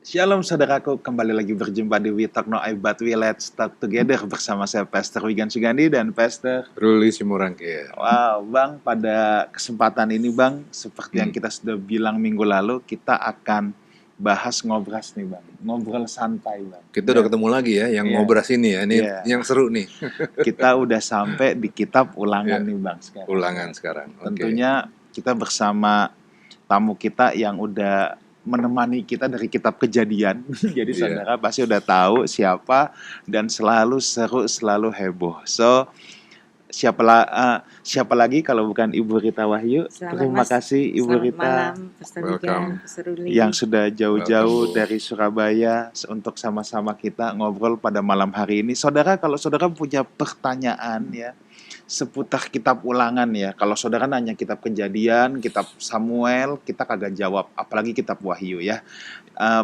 Shalom saudaraku, kembali lagi berjumpa di We Talk No I But We Let's Talk Together bersama saya Pastor Wigan Sugandi dan Pastor Ruli Simorangkir. Wow, Bang, pada kesempatan ini Bang, seperti yang kita sudah bilang minggu lalu, kita akan bahas ngobras nih Bang, ngobrol santai Bang. Kita udah ketemu lagi ya, yang ngobras ini ya, ini yang seru nih. Kita udah sampai di kitab Ulangan nih Bang sekarang. Ulangan sekarang. Tentunya kita bersama tamu kita yang udah menemani kita dari kitab Kejadian. Jadi saudara pasti udah tahu siapa dan selalu seru, selalu heboh. So, siapa lagi kalau bukan Ibu Rita Wahyu. Terima kasih Ibu Rita. Malam, Pastor Wigan, Pastor Ruli. Yang sudah jauh-jauh dari Surabaya untuk sama-sama kita ngobrol pada malam hari ini. Saudara, kalau saudara punya pertanyaan ya seputar kitab Ulangan ya. Kalau saudara nanya kitab Kejadian, kitab Samuel, kita kagak jawab, apalagi kitab Wahyu ya.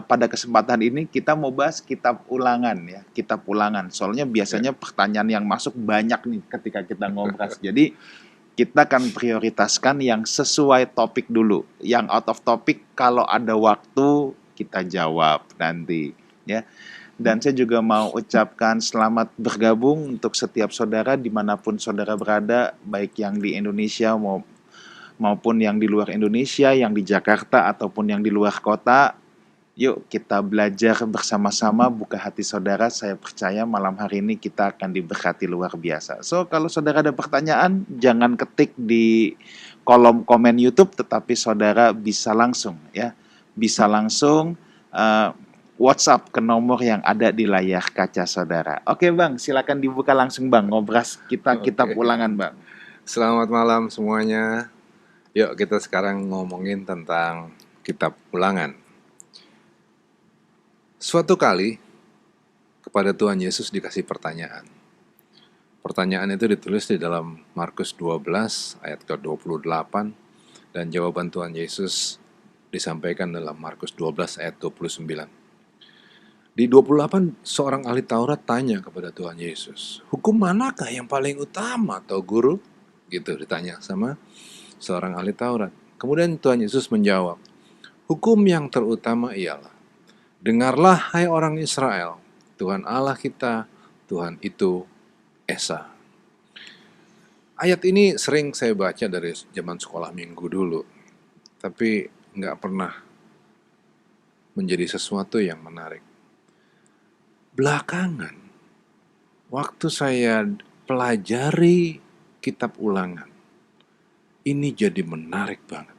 Pada kesempatan ini kita mau bahas kitab Ulangan ya, kitab Ulangan. Soalnya biasanya pertanyaan yang masuk banyak nih ketika kita ngobras. Jadi kita akan prioritaskan yang sesuai topik dulu. Yang out of topic kalau ada waktu kita jawab nanti ya. Dan saya juga mau ucapkan selamat bergabung untuk setiap saudara dimanapun saudara berada, baik yang di Indonesia maupun yang di luar Indonesia, yang di Jakarta ataupun yang di luar kota. Yuk kita belajar bersama-sama, buka hati saudara. Saya percaya malam hari ini kita akan diberkati luar biasa. So kalau saudara ada pertanyaan, jangan ketik di kolom komen YouTube, tetapi saudara bisa langsung ya, bisa langsung WhatsApp ke nomor yang ada di layar kaca saudara. Oke Bang, silakan dibuka langsung Bang, ngobras kita kitab Ulangan Bang. Selamat malam semuanya. Yuk kita sekarang ngomongin tentang kitab Ulangan. Suatu kali kepada Tuhan Yesus dikasih pertanyaan. Pertanyaan itu ditulis di dalam Markus 12 ayat ke-28 dan jawaban Tuhan Yesus disampaikan dalam Markus 12 ayat 29. Di 28, seorang ahli Taurat tanya kepada Tuhan Yesus, hukum manakah yang paling utama atau guru? Gitu ditanya sama seorang ahli Taurat. Kemudian Tuhan Yesus menjawab, hukum yang terutama ialah, dengarlah hai orang Israel, Tuhan Allah kita, Tuhan itu Esa. Ayat ini sering saya baca dari zaman sekolah minggu dulu, tapi nggak pernah menjadi sesuatu yang menarik. Belakangan, waktu saya pelajari kitab Ulangan, ini jadi menarik banget.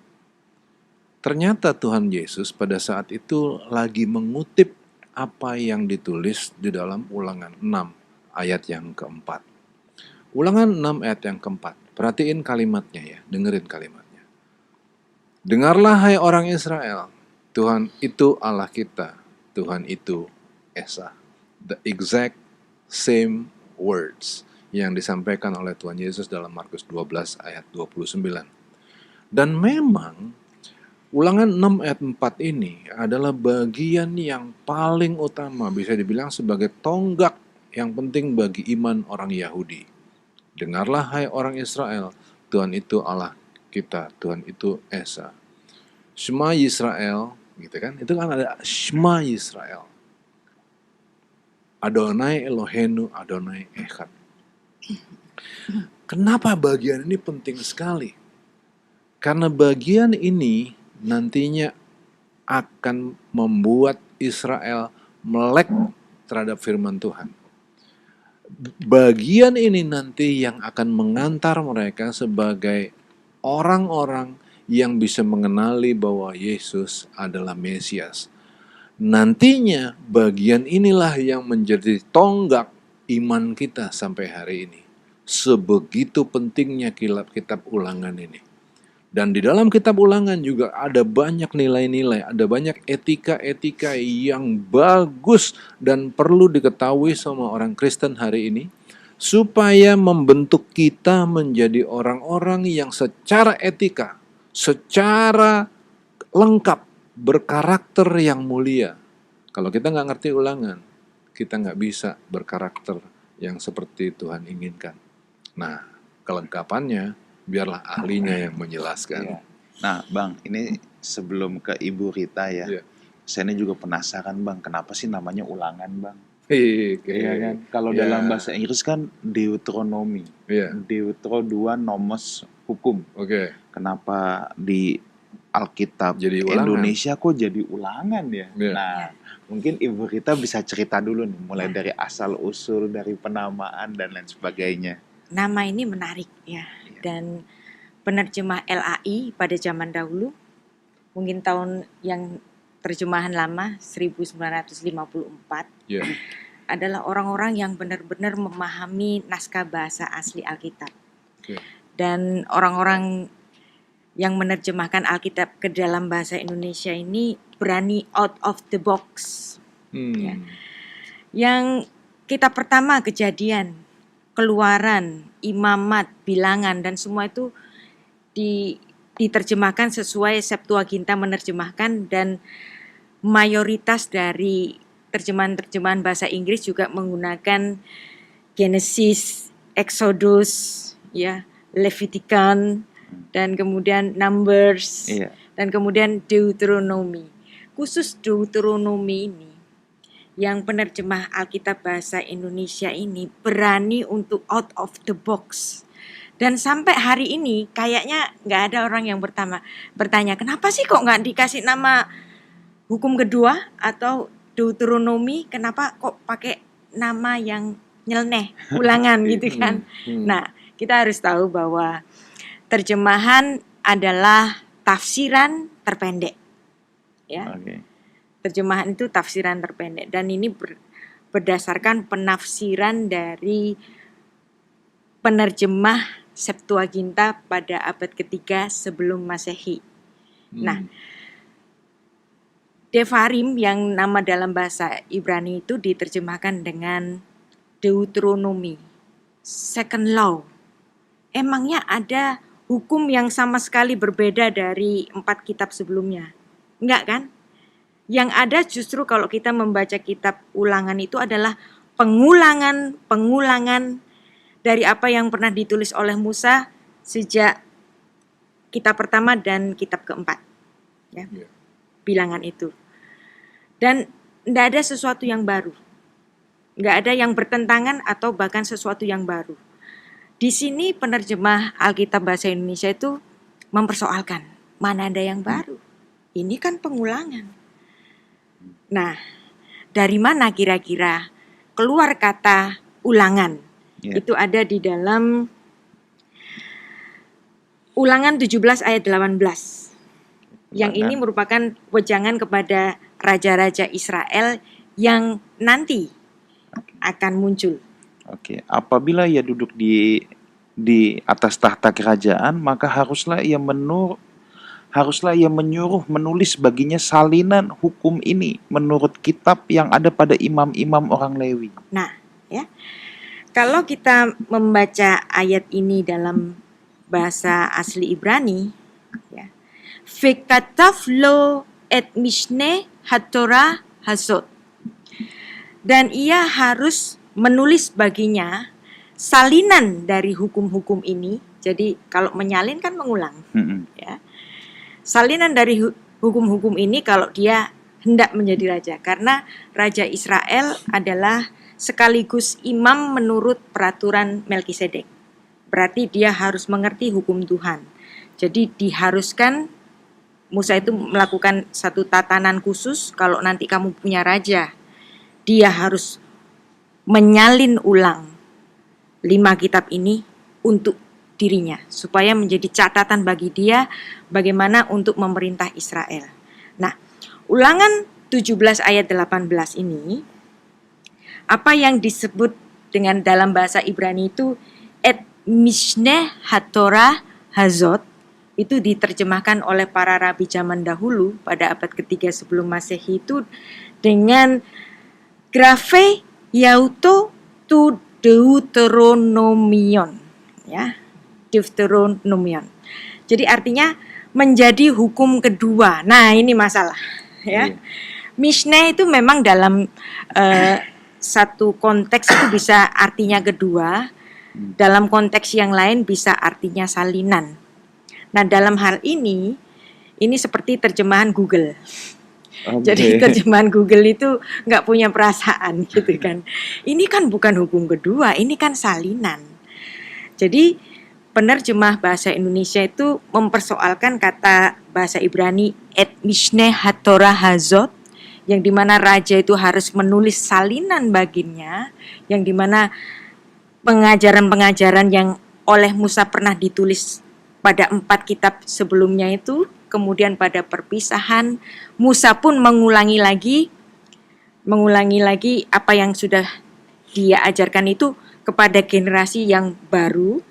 Ternyata Tuhan Yesus pada saat itu lagi mengutip apa yang ditulis di dalam Ulangan 6 ayat yang keempat. Ulangan 6 ayat yang keempat. Perhatiin kalimatnya ya, dengerin kalimatnya. Dengarlah hai orang Israel, Tuhan itu Allah kita, Tuhan itu Esa. The exact same words yang disampaikan oleh Tuhan Yesus dalam Markus 12 ayat 29. Dan memang Ulangan 6 ayat 4 ini adalah bagian yang paling utama, bisa dibilang sebagai tonggak yang penting bagi iman orang Yahudi. Dengarlah hai orang Israel, Tuhan itu Allah kita, Tuhan itu Esa. Shema Yisrael, gitu kan? Itu kan ada Shema Yisrael. Adonai Elohenu, Adonai Echad. Kenapa bagian ini penting sekali? Karena bagian ini nantinya akan membuat Israel melek terhadap firman Tuhan. Bagian ini nanti yang akan mengantar mereka sebagai orang-orang yang bisa mengenali bahwa Yesus adalah Mesias. Nantinya bagian inilah yang menjadi tonggak iman kita sampai hari ini. Sebegitu pentingnya kitab Ulangan ini. Dan di dalam kitab Ulangan juga ada banyak nilai-nilai, ada banyak etika-etika yang bagus dan perlu diketahui sama orang Kristen hari ini, supaya membentuk kita menjadi orang-orang yang secara etika, secara lengkap, berkarakter yang mulia. Kalau kita nggak ngerti Ulangan, kita nggak bisa berkarakter yang seperti Tuhan inginkan. Nah, kelengkapannya biarlah ahlinya yang menjelaskan. Iya. Nah, Bang, ini sebelum ke Ibu Rita ya, Iya. saya ini juga penasaran, Bang, kenapa sih namanya Ulangan, Bang? Oke. Iya kan? Kalau Ya. dalam bahasa Inggris kan Deuteronomy, Iya. Deutero 2 nomos hukum. Oke. Kenapa di Alkitab Jadi Ulangan. Indonesia kok jadi Ulangan ya? Iya. Nah, mungkin Ibu Rita bisa cerita dulu nih, mulai dari asal usul, dari penamaan dan lain sebagainya. Nama ini menarik ya. Dan penerjemah LAI pada zaman dahulu, mungkin tahun yang terjemahan lama 1954, Iya. adalah orang-orang yang benar-benar memahami naskah bahasa asli Alkitab. Oke. Dan orang-orang yang menerjemahkan Alkitab ke dalam bahasa Indonesia ini berani out of the box. Ya. Yang kitab pertama Kejadian, Keluaran, Imamat, Bilangan, dan semua itu diterjemahkan sesuai Septuaginta menerjemahkan, dan mayoritas dari terjemahan-terjemahan bahasa Inggris juga menggunakan Genesis, Exodus, ya, Levitikan, dan kemudian Numbers, Iya. dan kemudian Deuteronomy. Khusus Deuteronomy ini, yang penerjemah Alkitab bahasa Indonesia ini berani untuk out of the box. Dan sampai hari ini kayaknya nggak ada orang yang bertanya, kenapa sih kok nggak dikasih nama hukum kedua atau Deuteronomy, kenapa kok pakai nama yang nyeleneh, Ulangan gitu kan. Nah, kita harus tahu bahwa terjemahan adalah tafsiran terpendek. Ya. Oke. Terjemahan itu tafsiran terpendek, dan ini berdasarkan penafsiran dari penerjemah Septuaginta pada abad ketiga sebelum Masehi. Nah, Devarim yang nama dalam bahasa Ibrani itu diterjemahkan dengan Deuteronomy, second law. Emangnya ada hukum yang sama sekali berbeda dari 4 kitab sebelumnya? Enggak kan? Yang ada justru kalau kita membaca kitab Ulangan itu adalah pengulangan dari apa yang pernah ditulis oleh Musa sejak kitab pertama dan kitab keempat. Ya. Bilangan itu. Dan tidak ada sesuatu yang baru. Nggak ada yang bertentangan atau bahkan sesuatu yang baru. Di sini penerjemah Alkitab bahasa Indonesia itu mempersoalkan, mana ada yang baru? Ini kan pengulangan. Nah, dari mana kira-kira keluar kata ulangan? Yeah. Itu ada di dalam Ulangan 17 ayat 18. Yang ini merupakan wejangan kepada raja-raja Israel yang nanti akan muncul. Oke, apabila ia duduk di atas tahta kerajaan, maka haruslah ia menyuruh menulis baginya salinan hukum ini menurut kitab yang ada pada imam-imam orang Lewi. Nah, ya. Kalau kita membaca ayat ini dalam bahasa asli Ibrani, ya. Vekatav lo et mishne hatorah hazot. Dan ia harus menulis baginya salinan dari hukum-hukum ini. Jadi kalau menyalin kan mengulang, ya. Salinan dari hukum-hukum ini kalau dia hendak menjadi raja, karena Raja Israel adalah sekaligus imam menurut peraturan Melkisedek. Berarti dia harus mengerti hukum Tuhan. Jadi diharuskan Musa itu melakukan satu tatanan khusus. Kalau nanti kamu punya raja, dia harus menyalin ulang 5 kitab ini untuk dirinya, supaya menjadi catatan bagi dia bagaimana untuk memerintah Israel. Nah, Ulangan 17 ayat 18 ini, apa yang disebut dengan dalam bahasa Ibrani itu et mishneh hatorah hazot, itu diterjemahkan oleh para rabi zaman dahulu pada abad ketiga sebelum Masehi itu dengan graphe iauto tu Deuteronomion, ya, Deuteronomion. Jadi artinya menjadi hukum kedua. Nah, ini masalah, ya. Iya. Mishneh itu memang dalam satu konteks itu bisa artinya kedua, dalam konteks yang lain bisa artinya salinan. Nah, dalam hal ini seperti terjemahan Google. Jadi terjemahan Google itu nggak punya perasaan gitu kan. Ini kan bukan hukum kedua, ini kan salinan. Jadi penerjemah bahasa Indonesia itu mempersoalkan kata bahasa Ibrani et mishneh hatorah hazot, yang dimana raja itu harus menulis salinan baginya, yang dimana pengajaran-pengajaran yang oleh Musa pernah ditulis pada 4 kitab sebelumnya itu, kemudian pada perpisahan Musa pun mengulangi lagi apa yang sudah dia ajarkan itu kepada generasi yang baru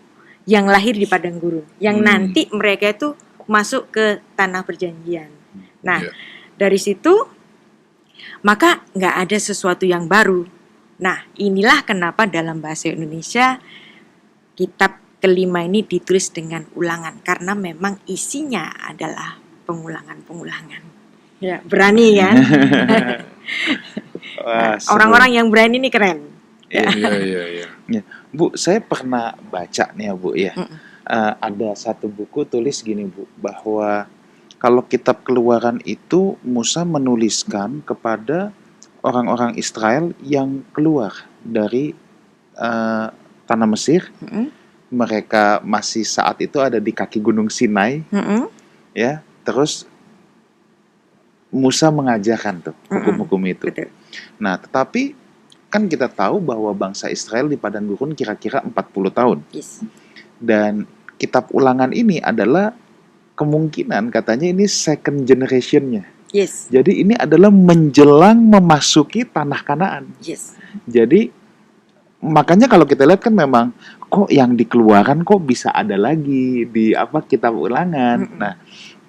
yang lahir di padang gurun, yang nanti mereka itu masuk ke tanah perjanjian. Nah, dari situ maka nggak ada sesuatu yang baru. Nah, inilah kenapa dalam bahasa Indonesia kitab kelima ini ditulis dengan ulangan, karena memang isinya adalah pengulangan-pengulangan. Ya, berani kan? Wah, Orang-orang yang berani ini keren. Iya. Ya, Bu, saya pernah baca nih ya, Bu, ya. Ada satu buku tulis gini, Bu, bahwa kalau kitab Keluaran itu Musa menuliskan kepada orang-orang Israel yang keluar dari tanah Mesir. Mereka masih saat itu ada di kaki Gunung Sinai, ya. Terus Musa mengajarkan tuh hukum-hukum itu. Betul. Nah, tetapi kan kita tahu bahwa bangsa Israel di padang gurun kira-kira 40 tahun. Yes. Dan kitab Ulangan ini adalah kemungkinan katanya ini second generation-nya. Yes. Jadi ini adalah menjelang memasuki tanah Kanaan. Yes. Jadi makanya kalau kita lihat kan memang kok yang dikeluarkan kok bisa ada lagi di kitab Ulangan. Nah,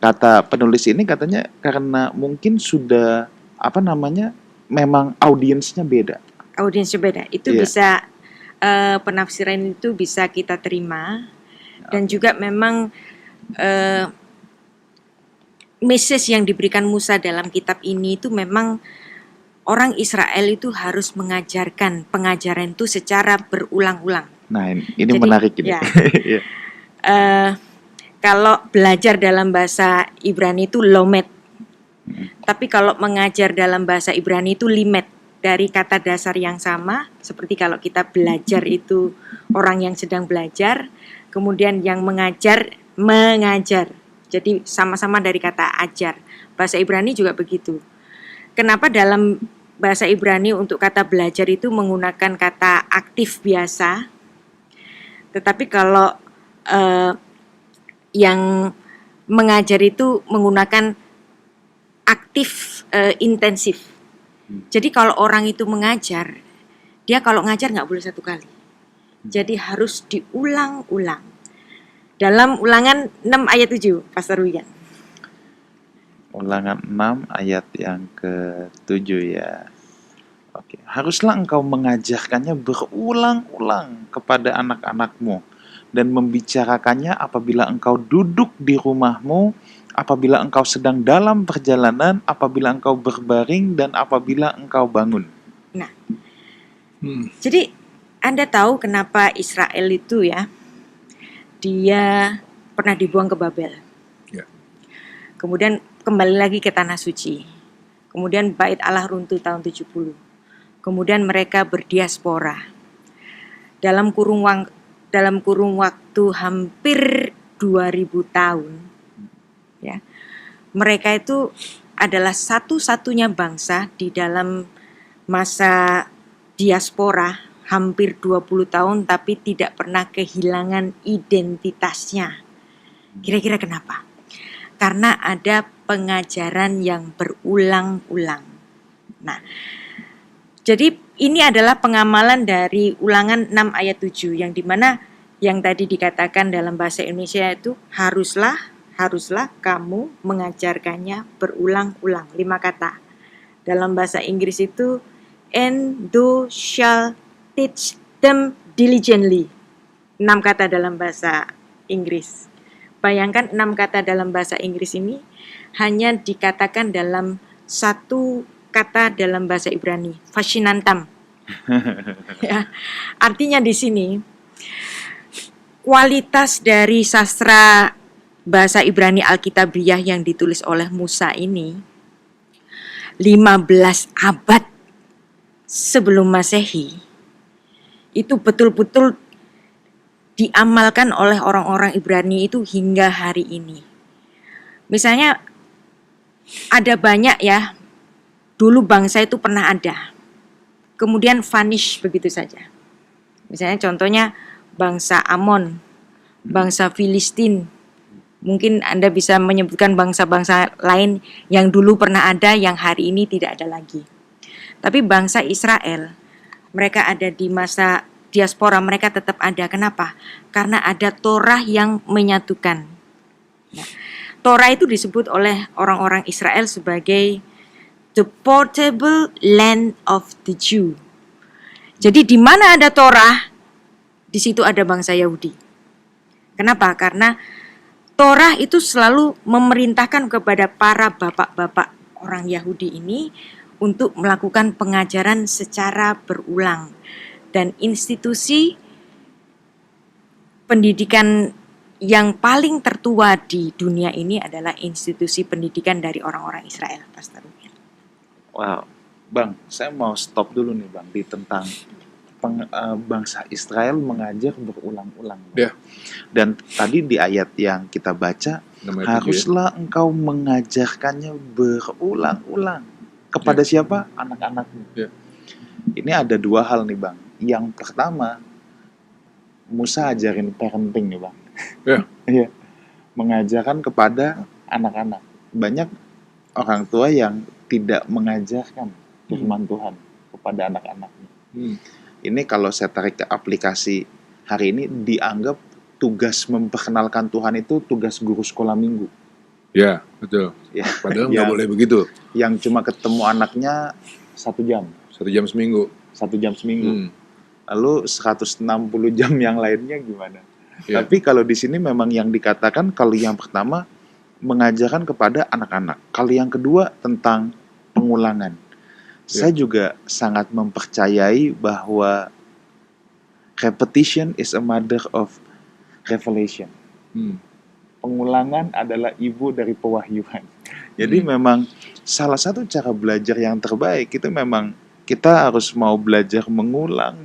kata penulis ini katanya karena mungkin sudah memang audiensnya beda. Audiensnya beda. Itu bisa penafsiran itu bisa kita terima, dan juga memang message yang diberikan Musa dalam kitab ini itu memang orang Israel itu harus mengajarkan pengajaran itu secara berulang-ulang. Nah, ini Jadi, menarik ini. ya. Kalau belajar dalam bahasa Ibrani itu lomet, tapi kalau mengajar dalam bahasa Ibrani itu limet, dari kata dasar yang sama. Seperti kalau kita belajar itu orang yang sedang belajar, kemudian yang mengajar. Jadi sama-sama dari kata ajar. Bahasa Ibrani juga begitu. Kenapa dalam bahasa Ibrani untuk kata belajar itu menggunakan kata aktif biasa, tetapi kalau yang mengajar itu menggunakan aktif intensif. Jadi kalau orang itu mengajar, dia kalau ngajar nggak boleh satu kali. Jadi harus diulang-ulang. Dalam Ulangan 6 ayat 7, Pastor Wigan. Ulangan 6 ayat yang ke-7 ya. Oke. Haruslah engkau mengajarkannya berulang-ulang kepada anak-anakmu dan membicarakannya apabila engkau duduk di rumahmu, apabila engkau sedang dalam perjalanan, apabila engkau berbaring, dan apabila engkau bangun. Nah, jadi Anda tahu kenapa Israel itu ya, dia pernah dibuang ke Babel. Ya. Kemudian kembali lagi ke Tanah Suci. Kemudian Bait Allah runtuh tahun 70. Kemudian mereka berdiaspora. Dalam kurung waktu hampir 2000 tahun. Ya. Mereka itu adalah satu-satunya bangsa di dalam masa diaspora hampir 20 tahun tapi tidak pernah kehilangan identitasnya. Kira-kira kenapa? Karena ada pengajaran yang berulang-ulang. Nah, jadi ini adalah pengamalan dari Ulangan 6 ayat 7 yang dimana yang tadi dikatakan dalam bahasa Indonesia itu haruslah, haruslah kamu mengajarkannya berulang-ulang. 5 kata. Dalam bahasa Inggris itu, and thou shall teach them diligently. 6 kata dalam bahasa Inggris. Bayangkan 6 kata dalam bahasa Inggris ini hanya dikatakan dalam 1 kata dalam bahasa Ibrani, fascinantam. Ya, artinya di sini kualitas dari sastra bahasa Ibrani Alkitabiah yang ditulis oleh Musa ini 15 abad sebelum Masehi itu betul-betul diamalkan oleh orang-orang Ibrani itu hingga hari ini. Misalnya ada banyak ya, dulu bangsa itu pernah ada, kemudian vanish begitu saja. Misalnya contohnya bangsa Amon, bangsa Filistin. Mungkin Anda bisa menyebutkan bangsa-bangsa lain yang dulu pernah ada, yang hari ini tidak ada lagi. Tapi bangsa Israel, mereka ada di masa diaspora, mereka tetap ada. Kenapa? Karena ada Torah yang menyatukan. Nah, Torah itu disebut oleh orang-orang Israel sebagai the portable land of the Jew. Jadi di mana ada Torah, di situ ada bangsa Yahudi. Kenapa? Karena Torah itu selalu memerintahkan kepada para bapak-bapak orang Yahudi ini untuk melakukan pengajaran secara berulang. Dan institusi pendidikan yang paling tertua di dunia ini adalah institusi pendidikan dari orang-orang Israel, Pastor Ruben. Wow, Bang, saya mau stop dulu nih Bang di tentang bangsa Israel mengajar berulang-ulang. Ya. Dan tadi di ayat yang kita baca, Namanya haruslah engkau mengajarkannya berulang-ulang. Kepada siapa? Anak-anakmu. Ya. Ini ada 2 hal nih Bang. Yang pertama, Musa ajarin parenting nih Bang. Ya. Iya. Mengajarkan kepada anak-anak. Banyak orang tua yang tidak mengajarkan firman Tuhan kepada anak-anaknya. Ini kalau saya tarik ke aplikasi hari ini, dianggap tugas memperkenalkan Tuhan itu tugas guru sekolah minggu. Ya, betul. Ya, Padahal nggak boleh begitu. Yang cuma ketemu anaknya 1 jam. 1 jam seminggu. 1 jam seminggu. Lalu 160 jam yang lainnya gimana? Ya. Tapi kalau di sini memang yang dikatakan, kalau yang pertama mengajarkan kepada anak-anak. Kalau yang kedua tentang pengulangan. Saya juga sangat mempercayai bahwa repetition is a mother of revelation. Pengulangan adalah ibu dari pewahyuan. Jadi memang salah satu cara belajar yang terbaik itu memang kita harus mau belajar mengulang.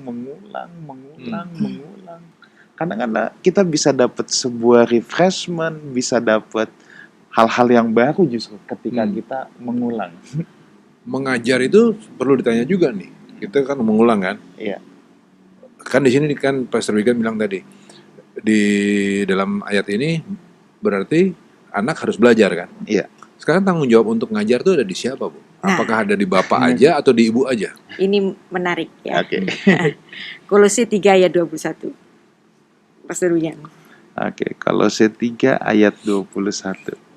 Kadang-kadang kita bisa dapat sebuah refreshment, bisa dapat hal-hal yang baru justru ketika kita mengulang. Mengajar itu perlu ditanya juga nih. Kita kan mengulang kan? Iya. Kan di sini kan Pastor Wigan bilang tadi, di dalam ayat ini berarti anak harus belajar kan? Iya. Sekarang tanggung jawab untuk ngajar tuh ada di siapa, Bu? Apakah ada di bapak aja atau di ibu aja? Ini menarik ya. Oke. Kolose 3 ayat 21. Pastor Wigan. Oke, Kolose 3 ayat 21.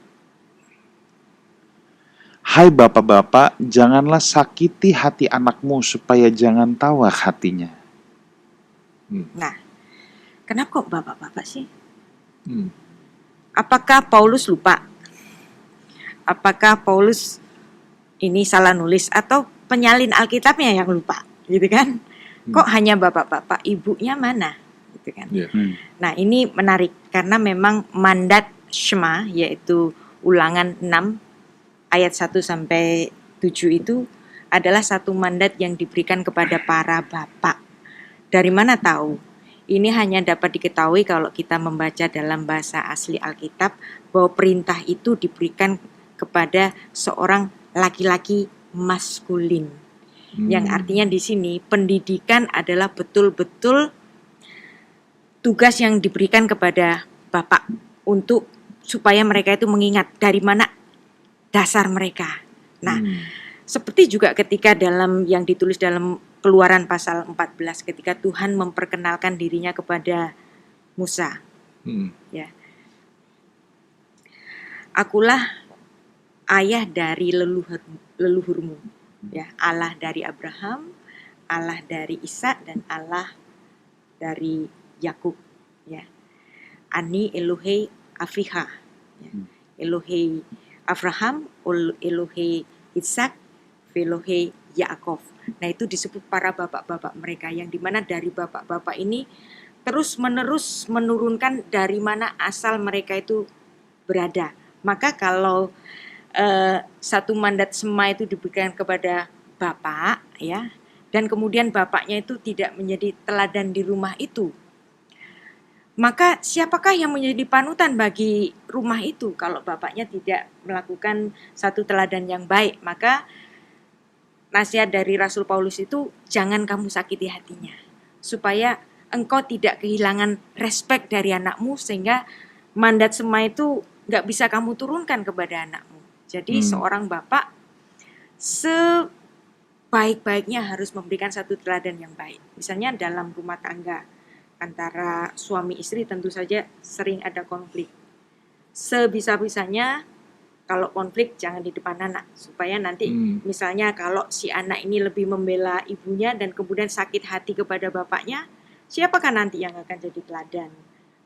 Hai bapak-bapak, janganlah sakiti hati anakmu supaya jangan tawar hatinya. Nah, kenapa kok bapak-bapak sih? Hmm. Apakah Paulus lupa? Apakah Paulus ini salah nulis atau penyalin Alkitabnya yang lupa, gitu kan? Kok hanya bapak-bapak, ibunya mana? Gitu kan? Yeah. Nah, ini menarik karena memang mandat Shema, yaitu Ulangan 6 ayat 1 sampai 7 itu adalah satu mandat yang diberikan kepada para bapak. Dari mana tahu? Ini hanya dapat diketahui kalau kita membaca dalam bahasa asli Alkitab bahwa perintah itu diberikan kepada seorang laki-laki maskulin. Yang artinya di sini pendidikan adalah betul-betul tugas yang diberikan kepada bapak untuk supaya mereka itu mengingat dari mana dasar mereka. Nah, seperti juga ketika dalam yang ditulis dalam Keluaran pasal 14 ketika Tuhan memperkenalkan dirinya kepada Musa. Ya. akulah ayah dari leluhurmu, ya, Allah dari Abraham, Allah dari Ishak, dan Allah dari Yakub, ya. Ani Elohei Aviha, ya. Elohei Abraham, Elohei Ishak, Elohei Yaakov. Nah, itu disebut para bapak-bapak mereka, yang dimana dari bapak-bapak ini terus-menerus menurunkan dari mana asal mereka itu berada. Maka kalau satu mandat sema itu diberikan kepada bapak, ya, dan kemudian bapaknya itu tidak menjadi teladan di rumah itu, maka siapakah yang menjadi panutan bagi rumah itu kalau bapaknya tidak melakukan satu teladan yang baik? Maka nasihat dari Rasul Paulus itu, jangan kamu sakiti hatinya, supaya engkau tidak kehilangan respek dari anakmu, sehingga mandat sema itu nggak bisa kamu turunkan kepada anakmu. Jadi seorang bapak sebaik-baiknya harus memberikan satu teladan yang baik. Misalnya dalam rumah tangga antara suami istri tentu saja sering ada konflik. Sebisa-bisanya kalau konflik jangan di depan anak, supaya nanti misalnya kalau si anak ini lebih membela ibunya dan kemudian sakit hati kepada bapaknya, siapakah nanti yang akan jadi teladan?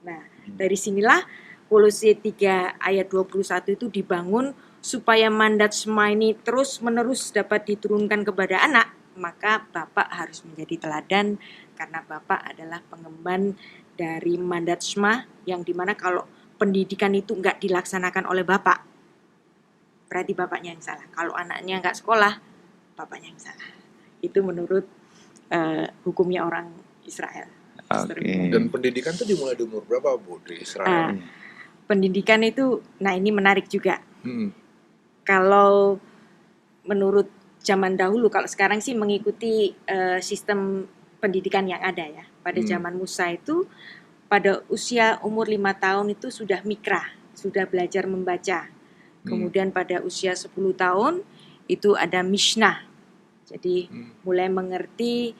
Nah, dari sinilah Kolose 3 ayat 21 itu dibangun supaya mandat sema ini terus-menerus dapat diturunkan kepada anak. Maka bapak harus menjadi teladan, karena bapak adalah pengemban dari mandat sema, yang dimana kalau pendidikan itu nggak dilaksanakan oleh bapak, berarti bapaknya yang salah. Kalau anaknya nggak sekolah, bapaknya yang salah. Itu menurut hukumnya orang Israel. Oke. Dan pendidikan itu dimulai di umur berapa, Bu, di Israel? Pendidikan itu, nah ini menarik juga. Hmm. Kalau menurut zaman dahulu, kalau sekarang sih mengikuti sistem pendidikan yang ada ya. Pada zaman Musa itu, pada usia umur 5 tahun itu sudah mikra, sudah belajar membaca. Kemudian pada usia 10 tahun itu ada Mishnah. Jadi mulai mengerti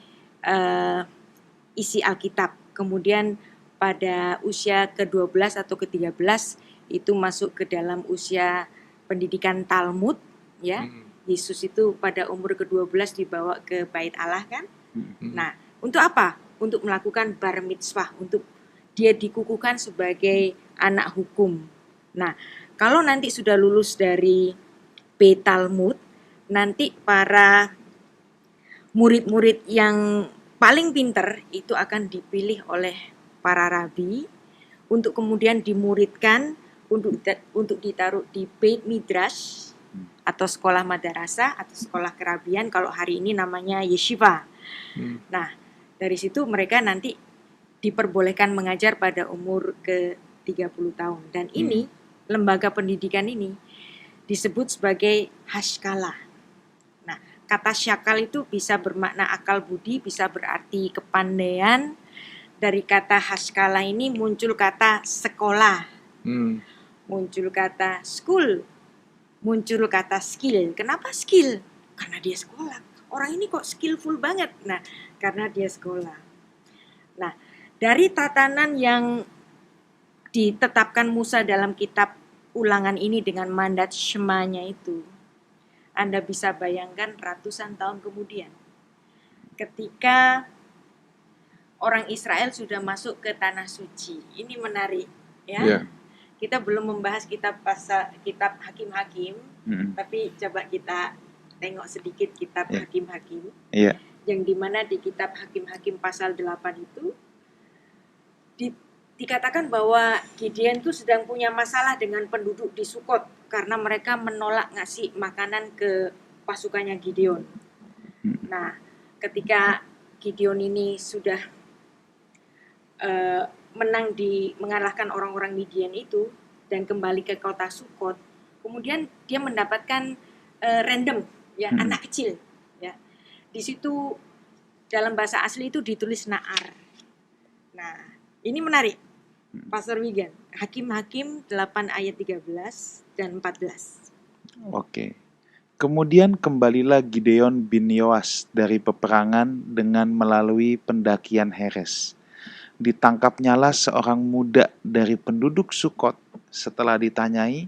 isi Alkitab. Kemudian pada usia ke-12 atau ke-13 itu masuk ke dalam usia pendidikan Talmud, ya. Yesus itu pada umur ke-12 dibawa ke Bait Allah kan. Nah, untuk apa? Untuk melakukan bar mitzvah, untuk dia dikukuhkan sebagai anak hukum. Nah, kalau nanti sudah lulus dari Beit Talmud, nanti para murid-murid yang paling pinter itu akan dipilih oleh para rabi untuk kemudian dimuridkan, untuk ditaruh di Beit Midrash atau sekolah madrasah atau sekolah kerabian, kalau hari ini namanya yeshiva. Nah, dari situ mereka nanti diperbolehkan mengajar pada umur ke-30 tahun. Dan ini, lembaga pendidikan ini disebut sebagai hashkala. Nah, kata syakal itu bisa bermakna akal budi, bisa berarti kepandaian. Dari kata hashkala ini muncul kata sekolah, muncul kata school, muncul kata skill. Kenapa skill? Karena dia sekolah. Orang ini kok skillful banget. Nah, karena dia sekolah. Nah, dari tatanan yang ditetapkan Musa dalam kitab Ulangan ini dengan mandat Shema-nya itu, Anda bisa bayangkan ratusan tahun kemudian, ketika orang Israel sudah masuk ke Tanah Suci. Ini menarik, ya. Yeah. Kita belum membahas kitab Hakim-Hakim, tapi coba kita tengok sedikit kitab Hakim-Hakim. Yeah. Yang dimana di kitab Hakim-Hakim pasal 8 itu dikatakan bahwa Gideon itu sedang punya masalah dengan penduduk di Sukot karena mereka menolak ngasih makanan ke pasukannya Gideon. Nah, ketika Gideon ini sudah mengalahkan orang-orang Midian itu dan kembali ke kota Sukot, kemudian dia mendapatkan random, ya, anak kecil, ya. Di situ dalam bahasa asli itu ditulis Naar. Nah, ini menarik, Pastor Wigan. Hakim-Hakim 8 ayat 13 dan 14. Oke. Kemudian kembalilah Gideon bin Yoas dari peperangan dengan melalui pendakian Heres. Ditangkapnyalah seorang muda dari penduduk Sukot. Setelah ditanyai,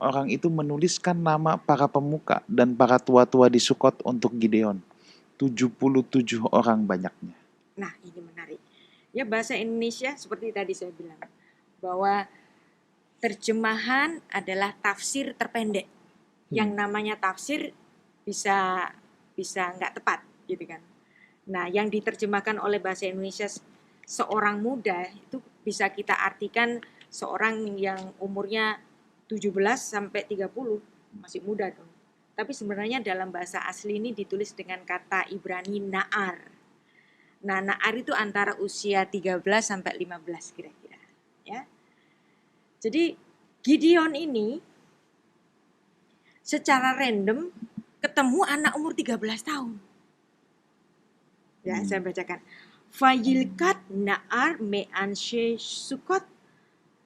orang itu menuliskan nama para pemuka dan para tua-tua di Sukot untuk Gideon. 77 orang banyaknya. Nah, ini menarik. Ya, bahasa Indonesia seperti tadi saya bilang bahwa terjemahan adalah tafsir terpendek. Yang namanya tafsir bisa nggak tepat gitu kan. Nah, yang diterjemahkan oleh bahasa Indonesia seorang muda itu bisa kita artikan seorang yang umurnya 17 sampai 30, masih muda dong. Tapi sebenarnya dalam bahasa asli ini ditulis dengan kata Ibrani na'ar. Nah, na'ar itu antara usia 13 sampai 15 kira-kira, ya. Jadi Gideon ini secara random ketemu anak umur 13 tahun. Ya, saya bacakan. Fayilkat na'ar me'anshe sukot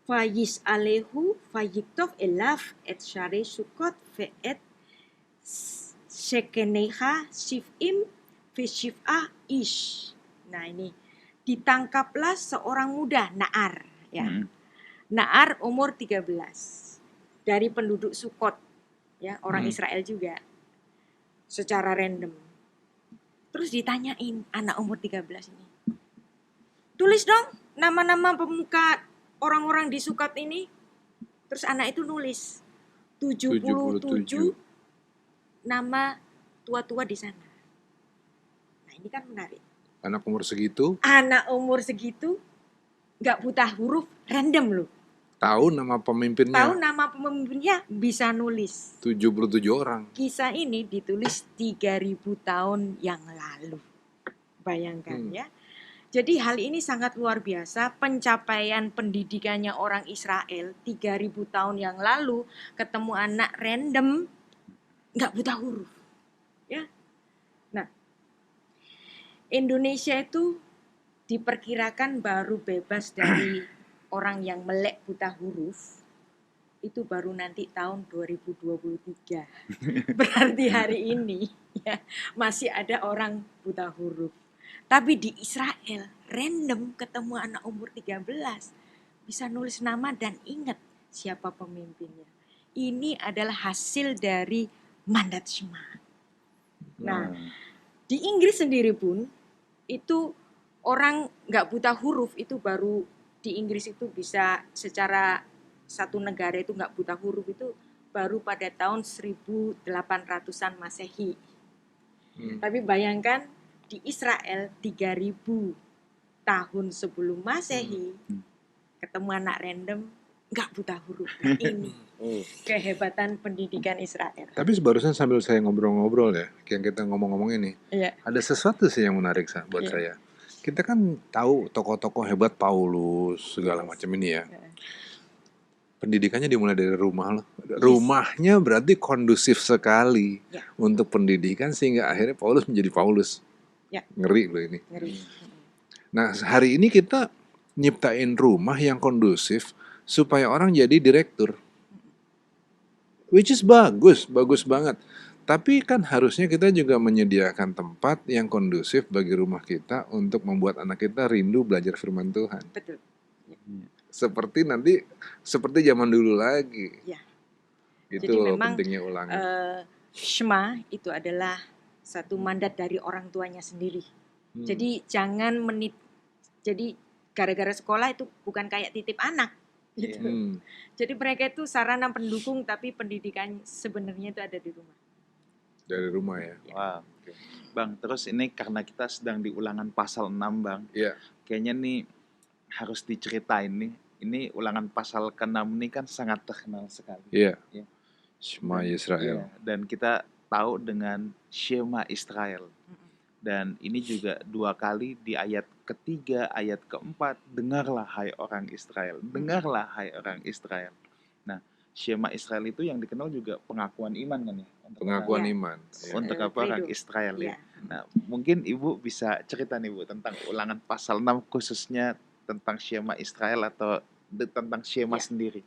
fayis alehu fayiktov elaf et share sukot ve'et shekeneha shif'im veshif'ah ish. Nah, ini ditangkaplah seorang muda na'ar, ya. Na'ar umur 13 dari penduduk Sukot, ya, orang Israel juga, secara random. Terus ditanyain anak umur 13 ini, tulis dong nama-nama pemuka orang-orang di Sukot ini. Terus anak itu nulis 77 nama tua-tua di sana. Nah, ini kan menarik. Anak umur segitu Anak umur segitu nggak buta huruf, random loh. tahu nama pemimpinnya. Tahu nama pemimpinnya, bisa nulis. 77 orang. Kisah ini ditulis 3000 tahun yang lalu. Bayangkan ya. Jadi hal ini sangat luar biasa, pencapaian pendidikannya orang Israel 3000 tahun yang lalu, ketemu anak random nggak buta huruf. Ya. Nah, Indonesia itu diperkirakan baru bebas dari orang yang melek buta huruf itu baru nanti tahun 2023. Berarti hari ini ya masih ada orang buta huruf. Tapi di Israel random ketemu anak umur 13 bisa nulis nama dan ingat siapa pemimpinnya. Ini adalah hasil dari mandat Shema. Nah, di Inggris sendiri pun itu orang nggak buta huruf itu baru di Inggris itu bisa secara satu negara itu nggak buta huruf itu baru pada tahun 1800-an Masehi. Tapi bayangkan di Israel 3000 tahun sebelum Masehi ketemu anak random nggak buta huruf. Nah, ini kehebatan pendidikan Israel. Tapi barusan sambil saya ngobrol-ngobrol ya, yang kita ngomong-ngomong ini, ada sesuatu sih yang menarik buat saya. Kita kan tahu tokoh-tokoh hebat Paulus segala macam ini ya. Pendidikannya dimulai dari rumah loh. Rumahnya berarti kondusif sekali untuk pendidikan sehingga akhirnya Paulus menjadi Paulus. Ngeri loh ini. Nah, hari ini kita nyiptain rumah yang kondusif supaya orang jadi direktur. Which is bagus banget. Tapi kan harusnya kita juga menyediakan tempat yang kondusif bagi rumah kita untuk membuat anak kita rindu belajar firman Tuhan. Betul. Seperti zaman dulu lagi. Ya. Itu jadi memang pentingnya ulangan. Shema itu adalah satu mandat dari orang tuanya sendiri. Jadi jangan jadi gara-gara sekolah itu bukan kayak titip anak gitu. Jadi mereka itu sarana pendukung tapi pendidikan sebenarnya itu ada di rumah. Dari rumah ya. Wow. Bang, terus ini karena kita sedang di ulangan pasal 6, Bang. Iya. Kayaknya nih harus diceritain nih. Ini ulangan pasal ke-6 ini kan sangat terkenal sekali. Iya. Shema Israel. Dan kita tahu dengan Shema Israel. Dan ini juga 2 kali di ayat ketiga, ayat keempat, dengarlah hai orang Israel. Dengarlah hai orang Israel. Nah, Shema Israel itu yang dikenal juga pengakuan iman kan ya? Pengakuan iman. Untuk orang Israel ya. Nah, mungkin Ibu bisa cerita nih Bu tentang ulangan pasal 6 khususnya tentang Shema Israel atau tentang Shema sendiri.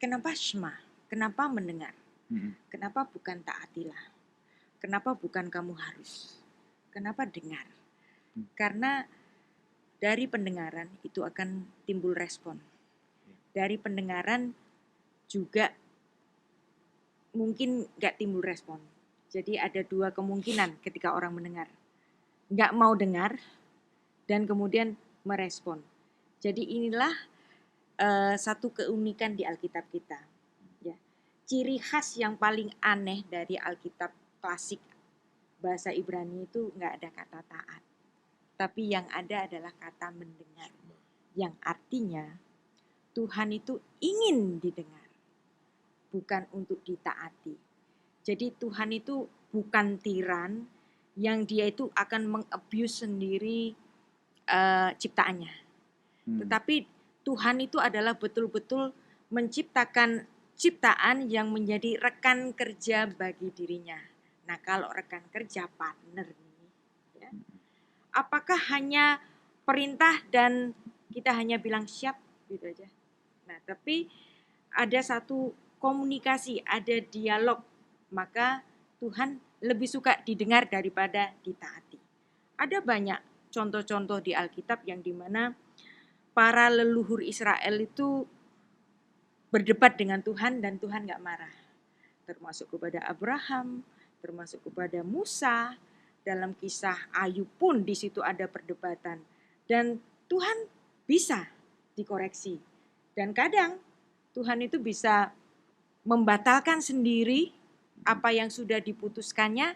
Kenapa Shema? Kenapa mendengar? Kenapa bukan taatilah? Kenapa bukan kamu harus? Kenapa dengar? Karena dari pendengaran itu akan timbul respon. Dari pendengaran juga mungkin nggak timbul respon. Jadi ada dua kemungkinan ketika orang mendengar. Nggak mau dengar dan kemudian merespon. Jadi inilah satu keunikan di Alkitab kita. Ya. Ciri khas yang paling aneh dari Alkitab klasik bahasa Ibrani itu nggak ada kata taat. Tapi yang ada adalah kata mendengar. Yang artinya Tuhan itu ingin didengar, bukan untuk ditaati. Jadi Tuhan itu bukan tiran yang dia itu akan meng-abuse sendiri ciptaannya. Tetapi Tuhan itu adalah betul-betul menciptakan ciptaan yang menjadi rekan kerja bagi dirinya. Nah, kalau rekan kerja partner nih, ya, apakah hanya perintah dan kita hanya bilang siap gitu aja. Nah, tapi ada satu komunikasi, ada dialog, maka Tuhan lebih suka didengar daripada ditaati. Ada banyak contoh-contoh di Alkitab yang dimana para leluhur Israel itu berdebat dengan Tuhan dan Tuhan gak marah. Termasuk kepada Abraham, termasuk kepada Musa, dalam kisah Ayub pun di situ ada perdebatan. Dan Tuhan bisa dikoreksi. Dan kadang Tuhan itu bisa membatalkan sendiri apa yang sudah diputuskannya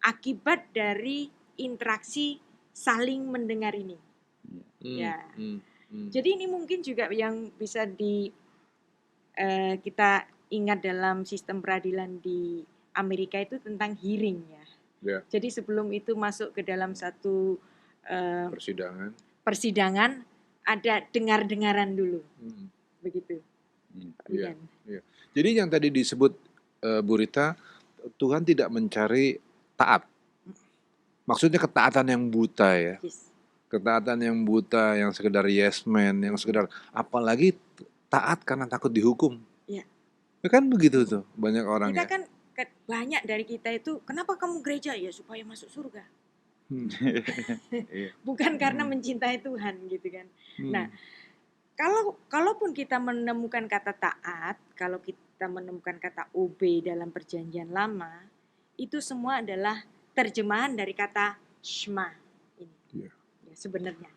akibat dari interaksi saling mendengar ini. Ya. Jadi ini mungkin juga yang bisa kita ingat dalam sistem peradilan di Amerika itu tentang hearing ya. Ya. Jadi sebelum itu masuk ke dalam satu persidangan ada dengar-dengaran dulu. Begitu. Iya. Jadi yang tadi disebut Bu Rita, Tuhan tidak mencari taat. Maksudnya ketaatan yang buta ya. Yes. Ketaatan yang buta, yang sekedar yes man, yang sekedar apalagi taat karena takut dihukum. Iya. Ya kan begitu tuh banyak orang Kita ya. kan banyak dari kita itu kenapa kamu gereja ya supaya masuk surga. Bukan karena mencintai Tuhan gitu kan. Nah, kalaupun kita menemukan kata taat, kalau kita menemukan kata obey dalam perjanjian lama, itu semua adalah terjemahan dari kata shema ini. Ya, sebenarnya.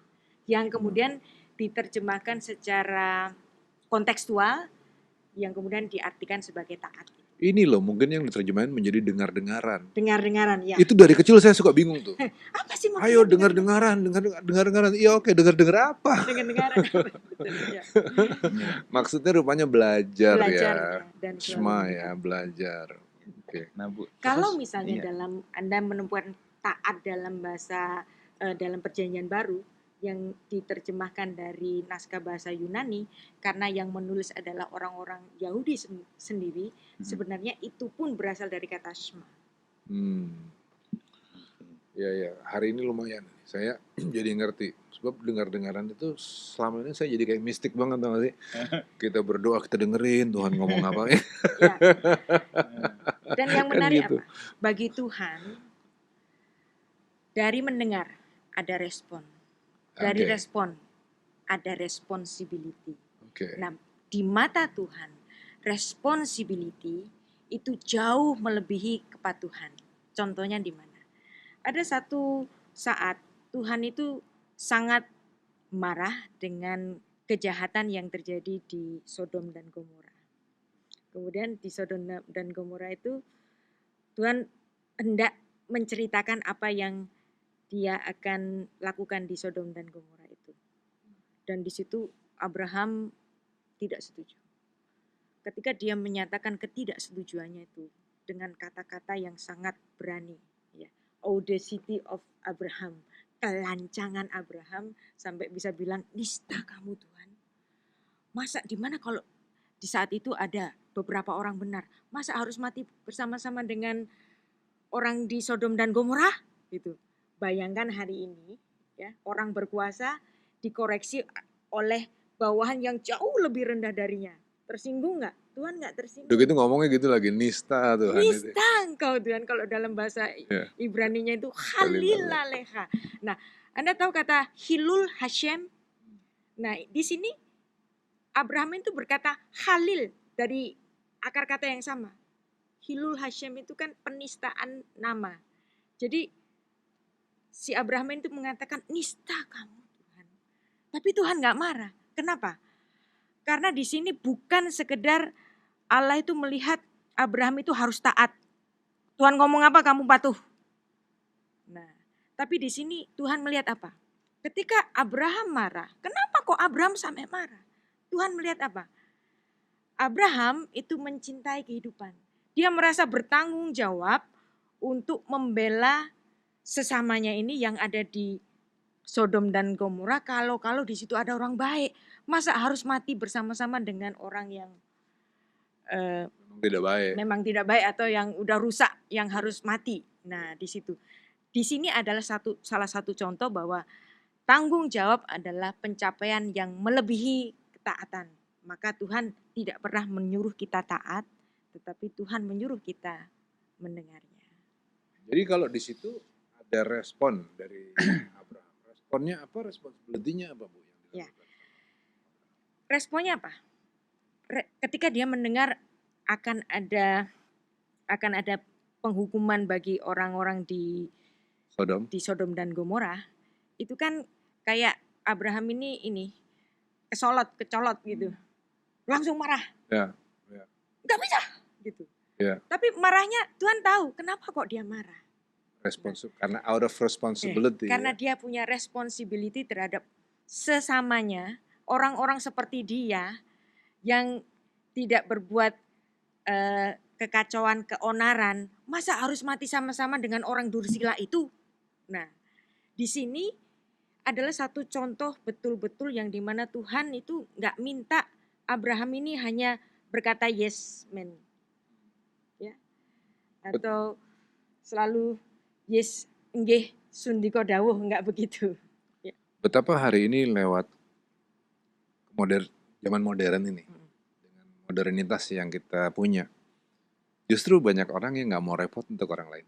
Yang kemudian diterjemahkan secara kontekstual, yang kemudian diartikan sebagai taat. Ini loh mungkin yang diterjemahin menjadi dengar-dengaran. Dengar-dengaran ya. Itu dari kecil saya suka bingung tuh. Apa sih maksudnya? Ayo dengar-dengaran. Iya oke, dengar apa? Dengar-dengaran. Ya. Maksudnya rupanya belajar ya. Dan Shema ya, belajar. Oke. Nah, Bu, kalau misalnya dalam Anda menemukan taat dalam bahasa dalam perjanjian baru yang diterjemahkan dari naskah bahasa Yunani, karena yang menulis adalah orang-orang Yahudi sendiri, sebenarnya itu pun berasal dari kata Shema. Ya, hari ini lumayan. Saya jadi ngerti. Sebab dengar-dengaran itu selama ini saya jadi kayak mistik banget, tau gak sih? Kita berdoa, kita dengerin Tuhan ngomong apa. Ya. Dan yang menarik gitu. apa? Bagi Tuhan, dari mendengar ada respon. Dari respon ada responsibility. Nah, di mata Tuhan, responsibility itu jauh melebihi kepatuhan. Contohnya di mana? Ada satu saat Tuhan itu sangat marah dengan kejahatan yang terjadi di Sodom dan Gomora. Kemudian di Sodom dan Gomora itu Tuhan hendak menceritakan apa yang dia akan lakukan di Sodom dan Gomora itu. Dan di situ Abraham tidak setuju. Ketika dia menyatakan ketidaksetujuannya itu dengan kata-kata yang sangat berani, ya, audacity of Abraham, kelancangan Abraham sampai bisa bilang, nista kamu Tuhan. Masa di mana kalau di saat itu ada beberapa orang benar, masa harus mati bersama-sama dengan orang di Sodom dan Gomora? Gitu. Bayangkan hari ini, ya, orang berkuasa dikoreksi oleh bawahan yang jauh lebih rendah darinya. Tersinggung nggak? Tuhan nggak tersinggung. Udah gitu ngomongnya gitu lagi, nista Tuhan. Nista engkau Tuhan, kalau dalam bahasa Ibraninya itu Halilalecha. Nah, Anda tahu kata Hilul Hashem? Nah, di sini Abraham itu berkata Halil dari akar kata yang sama. Hilul Hashem itu kan penistaan nama. Jadi si Abraham itu mengatakan nista kamu Tuhan. Tapi Tuhan nggak marah. Kenapa? Karena di sini bukan sekedar Allah itu melihat Abraham itu harus taat. Tuhan ngomong apa kamu patuh. Nah, tapi di sini Tuhan melihat apa? Ketika Abraham marah, kenapa kok Abraham sampai marah? Tuhan melihat apa? Abraham itu mencintai kehidupan. Dia merasa bertanggung jawab untuk membela sesamanya ini yang ada di Sodom dan Gomora. Kalau di situ ada orang baik, masa harus mati bersama-sama dengan orang yang Tidak baik. memang tidak baik atau yang udah rusak, yang harus mati. Nah, di situ. Di sini adalah salah satu contoh bahwa tanggung jawab adalah pencapaian yang melebihi ketaatan. Maka Tuhan tidak pernah menyuruh kita taat, tetapi Tuhan menyuruh kita mendengarnya. Jadi kalau di situ ada respon dari Abraham. Responnya apa? Responsibility-nya apa, Bu? Yang Ya. dilakukan? Responnya apa? Ketika dia mendengar akan ada penghukuman bagi orang-orang di Sodom. Sodom dan Gomora, itu kan kayak Abraham ini kecolot gitu. Langsung marah. Ya. Nggak bisa gitu. Ya. Tapi marahnya Tuhan tahu kenapa kok dia marah. Karena out of responsibility. Karena dia punya responsibility terhadap sesamanya, orang-orang seperti dia yang tidak berbuat kekacauan, keonaran, masa harus mati sama-sama dengan orang dursila itu? Nah, di sini adalah satu contoh betul-betul yang dimana Tuhan itu nggak minta Abraham ini hanya berkata yes man, ya, atau selalu yes nggih sundika dawuh, nggak begitu. Ya. Betapa hari ini lewat zaman modern ini, dengan modernitas yang kita punya, justru banyak orang yang nggak mau repot untuk orang lain.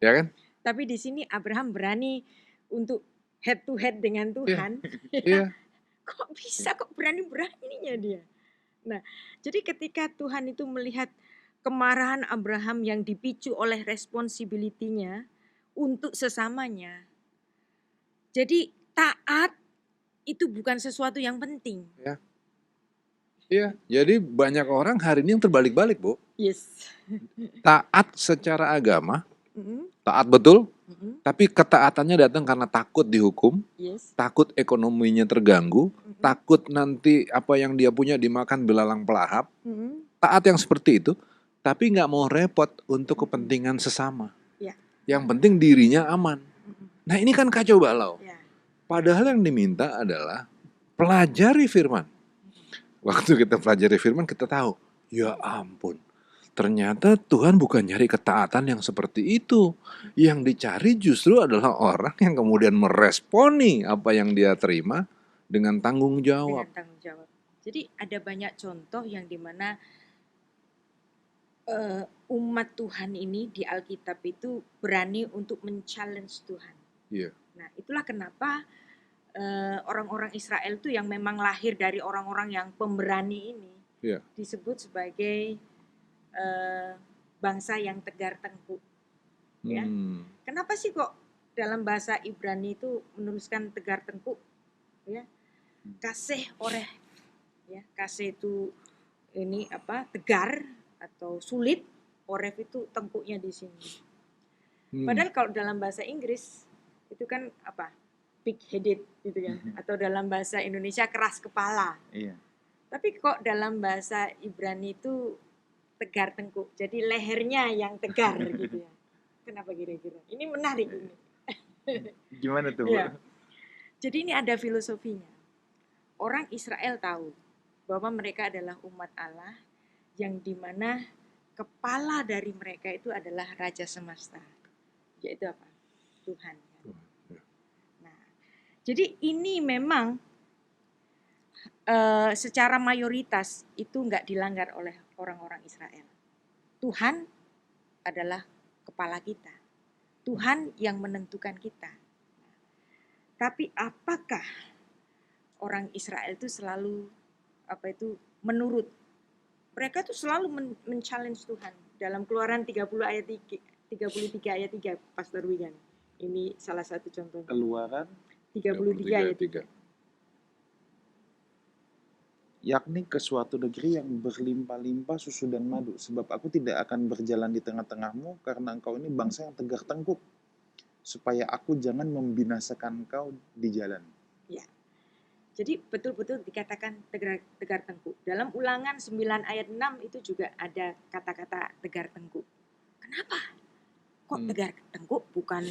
Ya kan? Tapi di sini Abraham berani untuk head to head dengan Tuhan. Iya. Kok bisa, kok berani-beraninya dia. Nah, jadi ketika Tuhan itu melihat kemarahan Abraham yang dipicu oleh responsibility-nya untuk sesamanya. Jadi taat itu bukan sesuatu yang penting. Iya, jadi banyak orang hari ini yang terbalik-balik, Bu. Yes. Taat secara agama, taat betul, tapi ketaatannya datang karena takut dihukum, Yes. takut ekonominya terganggu, takut nanti apa yang dia punya dimakan belalang pelahap. Taat yang seperti itu, tapi nggak mau repot untuk kepentingan sesama. Ya. Yang penting dirinya aman. Nah, ini kan kacau balau. Ya. Padahal yang diminta adalah pelajari firman. Waktu kita pelajari firman, kita tahu, ya ampun, ternyata Tuhan bukan nyari ketaatan yang seperti itu. Yang dicari justru adalah orang yang kemudian meresponi apa yang dia terima dengan tanggung jawab. Dengan tanggung jawab. Jadi ada banyak contoh yang dimana umat Tuhan ini di Alkitab itu berani untuk men-challenge Tuhan. Iya. Nah, itulah kenapa orang-orang Israel itu yang memang lahir dari orang-orang yang pemberani ini disebut sebagai bangsa yang tegar tengkuk. Ya. Kenapa sih kok dalam bahasa Ibrani itu menuliskan tegar tengkuk? Ya. Kasih oreh. Ya, kasih itu ini apa? Tegar atau sulit. Oreh itu tengkuknya di sini. Padahal kalau dalam bahasa Inggris itu kan apa? Big headed gitu kan, atau dalam bahasa Indonesia keras kepala. Iya. Tapi kok dalam bahasa Ibrani itu tegar tengkuk, jadi lehernya yang tegar gitu ya. Kenapa kira-kira? Ini menarik ini. Gimana tuh, Bu? Ya. Jadi ini ada filosofinya. Orang Israel tahu bahwa mereka adalah umat Allah yang dimana kepala dari mereka itu adalah Raja Semesta, yaitu apa? Tuhan. Jadi ini memang secara mayoritas itu nggak dilanggar oleh orang-orang Israel. Tuhan adalah kepala kita. Tuhan yang menentukan kita. Tapi apakah orang Israel itu selalu menurut mereka tuh selalu men-challenge Tuhan. Dalam Keluaran 33 ayat 3, Pastor Wigan. Ini salah satu contohnya. Keluaran 33 ayat 3. yakni ke suatu negeri yang berlimpah-limpah susu dan madu, sebab aku tidak akan berjalan di tengah-tengahmu, karena engkau ini bangsa yang tegak tengkuk, supaya aku jangan membinasakan engkau di jalan. Ya. Jadi betul-betul dikatakan tegar tengkuk. Dalam Ulangan 9 ayat 6 itu juga ada kata-kata tegar tengkuk. Kenapa? Kok tegar tengkuk bukan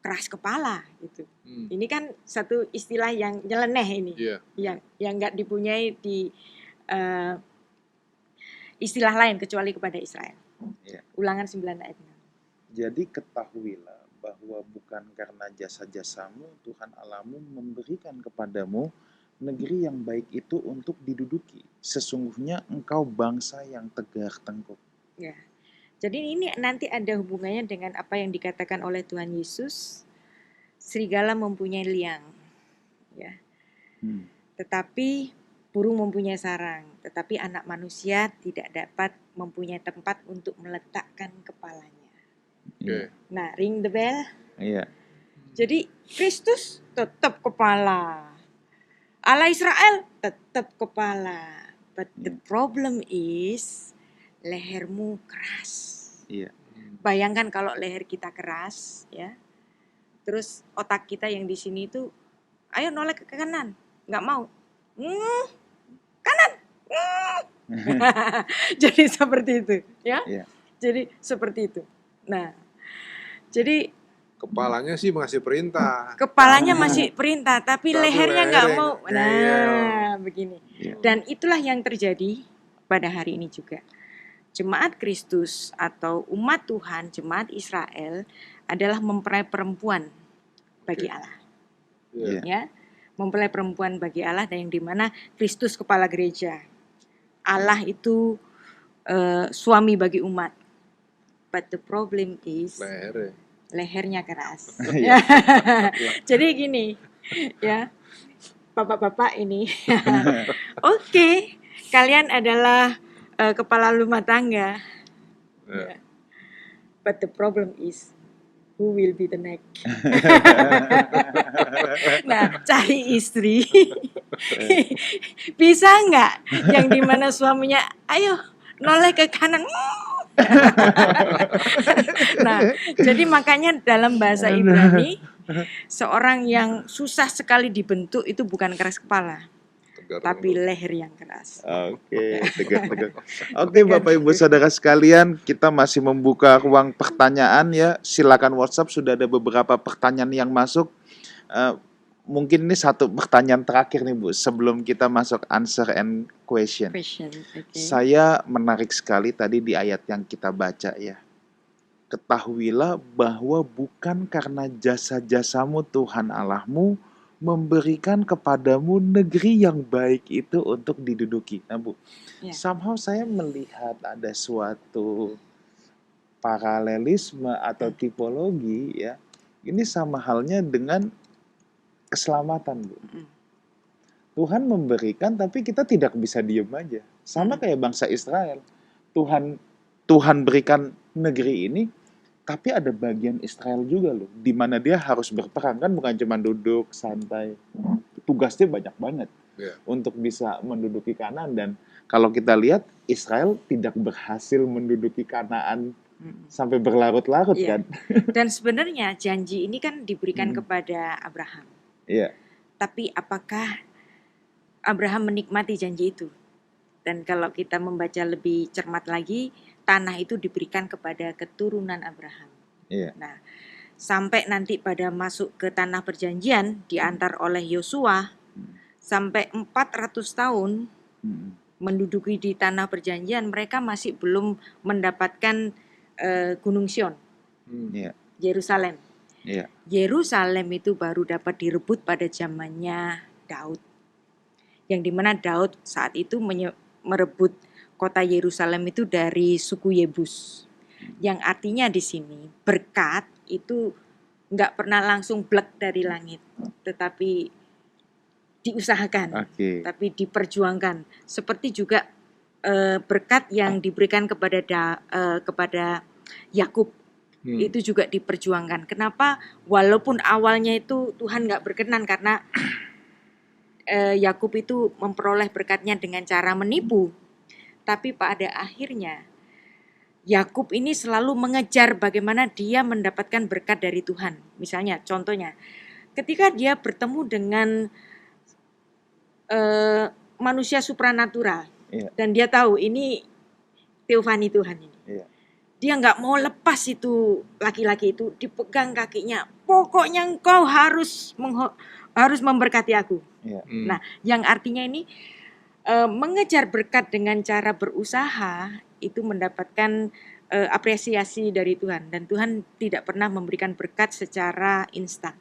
keras kepala gitu. Ini kan satu istilah yang nyeleneh ini. Iya. Yang nggak dipunyai di istilah lain kecuali kepada Israel. Iya. Ulangan 9 ayat 6. Jadi ketahuilah bahwa bukan karena jasa-jasamu Tuhan Allahmu memberikan kepadamu negeri yang baik itu untuk diduduki. Sesungguhnya engkau bangsa yang tegar tengkuk. Ya. Jadi ini nanti ada hubungannya dengan apa yang dikatakan oleh Tuhan Yesus. Serigala mempunyai liang, ya. Tetapi burung mempunyai sarang, tetapi anak manusia tidak dapat mempunyai tempat untuk meletakkan kepalanya. Iya. Nah, ring the bell. Iya. Jadi Kristus tetap kepala, Allah Israel tetap kepala. But the problem is lehermu keras. Iya. Bayangkan kalau leher kita keras, ya. Terus otak kita yang di sini itu, ayo noleh ke kanan, nggak mau. Kanan. Jadi seperti itu, ya. Iya. Jadi seperti itu. Nah, jadi Kepalanya sih ngasih perintah. kepalanya masih perintah, tapi lehernya nggak lehernya mau. Nah, begini. Iya. Dan itulah yang terjadi pada hari ini juga. Jemaat Kristus atau umat Tuhan, jemaat Israel adalah mempelai perempuan bagi Allah. Iya. Ya, mempelai perempuan bagi Allah, dan yang dimana Kristus kepala gereja. Allah itu suami bagi umat. But the problem is lehernya keras. Iya. Jadi gini, ya, bapak-bapak ini, oke, kalian adalah kepala rumah tangga. Ya. But the problem is, who will be the next? Nah, cari istri bisa nggak yang dimana suaminya, ayo noleh ke kanan. Nah, jadi makanya dalam bahasa Ibrani, seorang yang susah sekali dibentuk itu bukan keras kepala, tapi leher yang keras. Oke, tegak-tegak. Oke, Bapak Ibu Saudara sekalian, kita masih membuka ruang pertanyaan ya. Silakan WhatsApp, sudah ada beberapa pertanyaan yang masuk. Mungkin ini satu pertanyaan terakhir nih Bu, sebelum kita masuk answer and question. Saya menarik sekali tadi di ayat yang kita baca ya. Ketahuilah bahwa bukan karena jasa-jasamu Tuhan Allahmu memberikan kepadamu negeri yang baik itu untuk diduduki. Nah Bu, somehow saya melihat ada suatu paralelisme atau tipologi ya. Ini sama halnya dengan keselamatan Bu. Tuhan memberikan tapi kita tidak bisa diem aja. Sama kayak bangsa Israel. Tuhan berikan negeri ini, tapi ada bagian Israel juga loh, di mana dia harus berperang, kan bukan cuma duduk santai. Tugasnya banyak banget untuk bisa menduduki Kanaan, dan kalau kita lihat Israel tidak berhasil menduduki Kanaan sampai berlarut-larut kan. Dan sebenarnya janji ini kan diberikan kepada Abraham. Iya. Tapi apakah Abraham menikmati janji itu? Dan kalau kita membaca lebih cermat lagi, tanah itu diberikan kepada keturunan Abraham. Iya. Nah, sampai nanti pada masuk ke tanah perjanjian diantar oleh Yosua, sampai 400 tahun menduduki di tanah perjanjian, mereka masih belum mendapatkan Gunung Sion, Yerusalem. Yerusalem itu baru dapat direbut pada zamannya Daud, yang dimana Daud saat itu merebut kota Yerusalem itu dari suku Yebus, yang artinya di sini berkat itu nggak pernah langsung blek dari langit, tetapi diusahakan, tapi diperjuangkan. Seperti juga berkat yang diberikan kepada Yakub itu juga diperjuangkan. Kenapa? Walaupun awalnya itu Tuhan nggak berkenan karena Yakub itu memperoleh berkatnya dengan cara menipu, tapi pada akhirnya Yakub ini selalu mengejar bagaimana dia mendapatkan berkat dari Tuhan. Misalnya, contohnya, ketika dia bertemu dengan manusia supranatural, dan dia tahu ini teofani Tuhan ini. Dia nggak mau lepas itu laki-laki itu, dipegang kakinya. Pokoknya engkau harus memberkati aku. Nah, yang artinya ini mengejar berkat dengan cara berusaha itu mendapatkan apresiasi dari Tuhan, dan Tuhan tidak pernah memberikan berkat secara instan.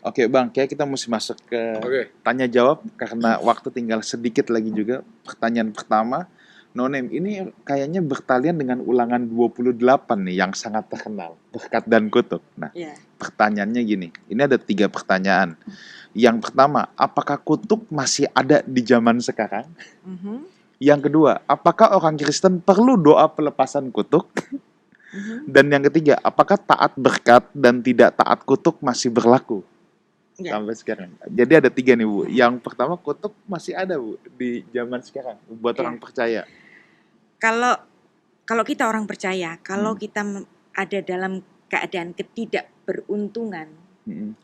Oke Bang, kayak kita mesti masuk ke tanya jawab karena waktu tinggal sedikit lagi juga. Pertanyaan pertama, No Name, ini kayaknya bertalian dengan Ulangan 28 nih yang sangat terkenal, berkat dan kutuk. Nah, pertanyaannya gini, ini ada 3 pertanyaan. Yang pertama, apakah kutuk masih ada di zaman sekarang? Yang kedua, apakah orang Kristen perlu doa pelepasan kutuk? Dan yang ketiga, apakah taat berkat dan tidak taat kutuk masih berlaku sampai sekarang? Jadi ada 3 nih Bu. Yang pertama, kutuk masih ada Bu di zaman sekarang buat orang percaya. Kalau kita orang percaya, kalau kita ada dalam keadaan ketidakberuntungan,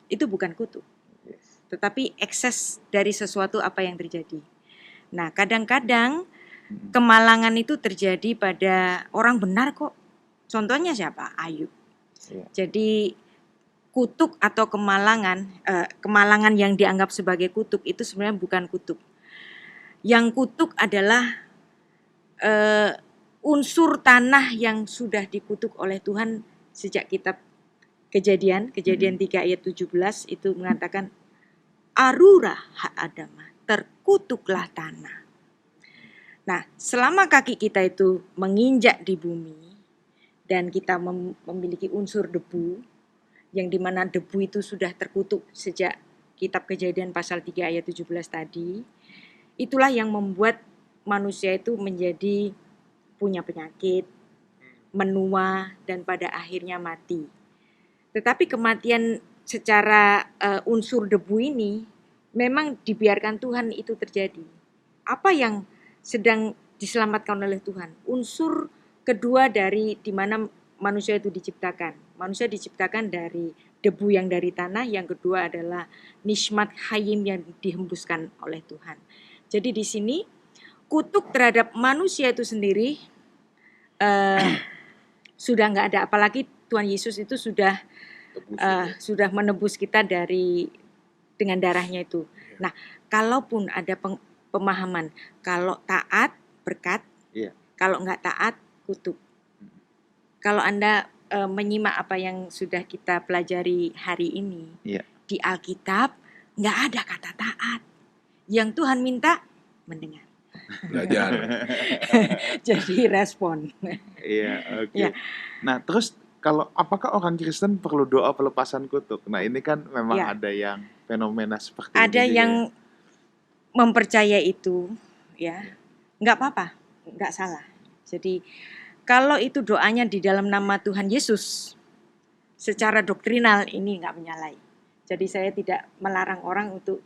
itu bukan kutuk, tetapi ekses dari sesuatu apa yang terjadi. Nah, kadang-kadang kemalangan itu terjadi pada orang benar kok. Contohnya siapa? Ayub. Jadi kutuk atau kemalangan yang dianggap sebagai kutuk itu sebenarnya bukan kutuk. Yang kutuk adalah unsur tanah yang sudah dikutuk oleh Tuhan sejak kitab Kejadian 3 ayat 17 itu mengatakan Arura ha'adama, terkutuklah tanah. Nah, selama kaki kita itu menginjak di bumi dan kita memiliki unsur debu, yang dimana debu itu sudah terkutuk sejak kitab Kejadian pasal 3 ayat 17 tadi, itulah yang membuat manusia itu menjadi punya penyakit, menua, dan pada akhirnya mati. Tetapi kematian secara unsur debu ini memang dibiarkan Tuhan itu terjadi. Apa yang sedang diselamatkan oleh Tuhan? Unsur kedua dari di mana manusia itu diciptakan. Manusia diciptakan dari debu yang dari tanah, yang kedua adalah nishmat hayim yang dihembuskan oleh Tuhan. Jadi di sini kutuk terhadap manusia itu sendiri sudah nggak ada, apalagi Tuhan Yesus itu sudah menebus kita dengan darahnya itu. Nah, kalaupun ada pemahaman kalau taat berkat, kalau nggak taat kutuk. Kalau Anda menyimak apa yang sudah kita pelajari hari ini, di Alkitab nggak ada kata taat. Yang Tuhan minta mendengar. Belajar. Jadi respon. Nah, terus apakah orang Kristen perlu doa pelepasan kutuk? Nah, ini kan memang ada yang fenomena seperti ini. Ada yang mempercaya itu, nggak apa-apa, nggak salah. Jadi kalau itu doanya di dalam nama Tuhan Yesus, secara doktrinal ini nggak menyalahi. Jadi saya tidak melarang orang untuk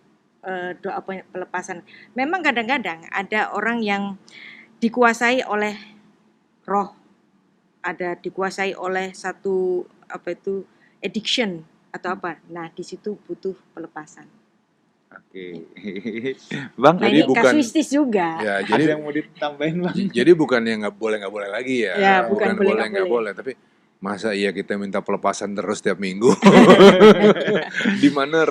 doa pelepasan. Memang kadang-kadang ada orang yang dikuasai oleh roh, ada dikuasai oleh satu addiction atau apa. Nah, di situ butuh pelepasan. Bang, nah, ini kasuistis juga. Ya, jadi ada yang mau ditambahin Bang? Jadi bukan yang nggak boleh lagi ya. Ya, bukan boleh nggak boleh, tapi masa iya kita minta pelepasan terus tiap minggu? Di mana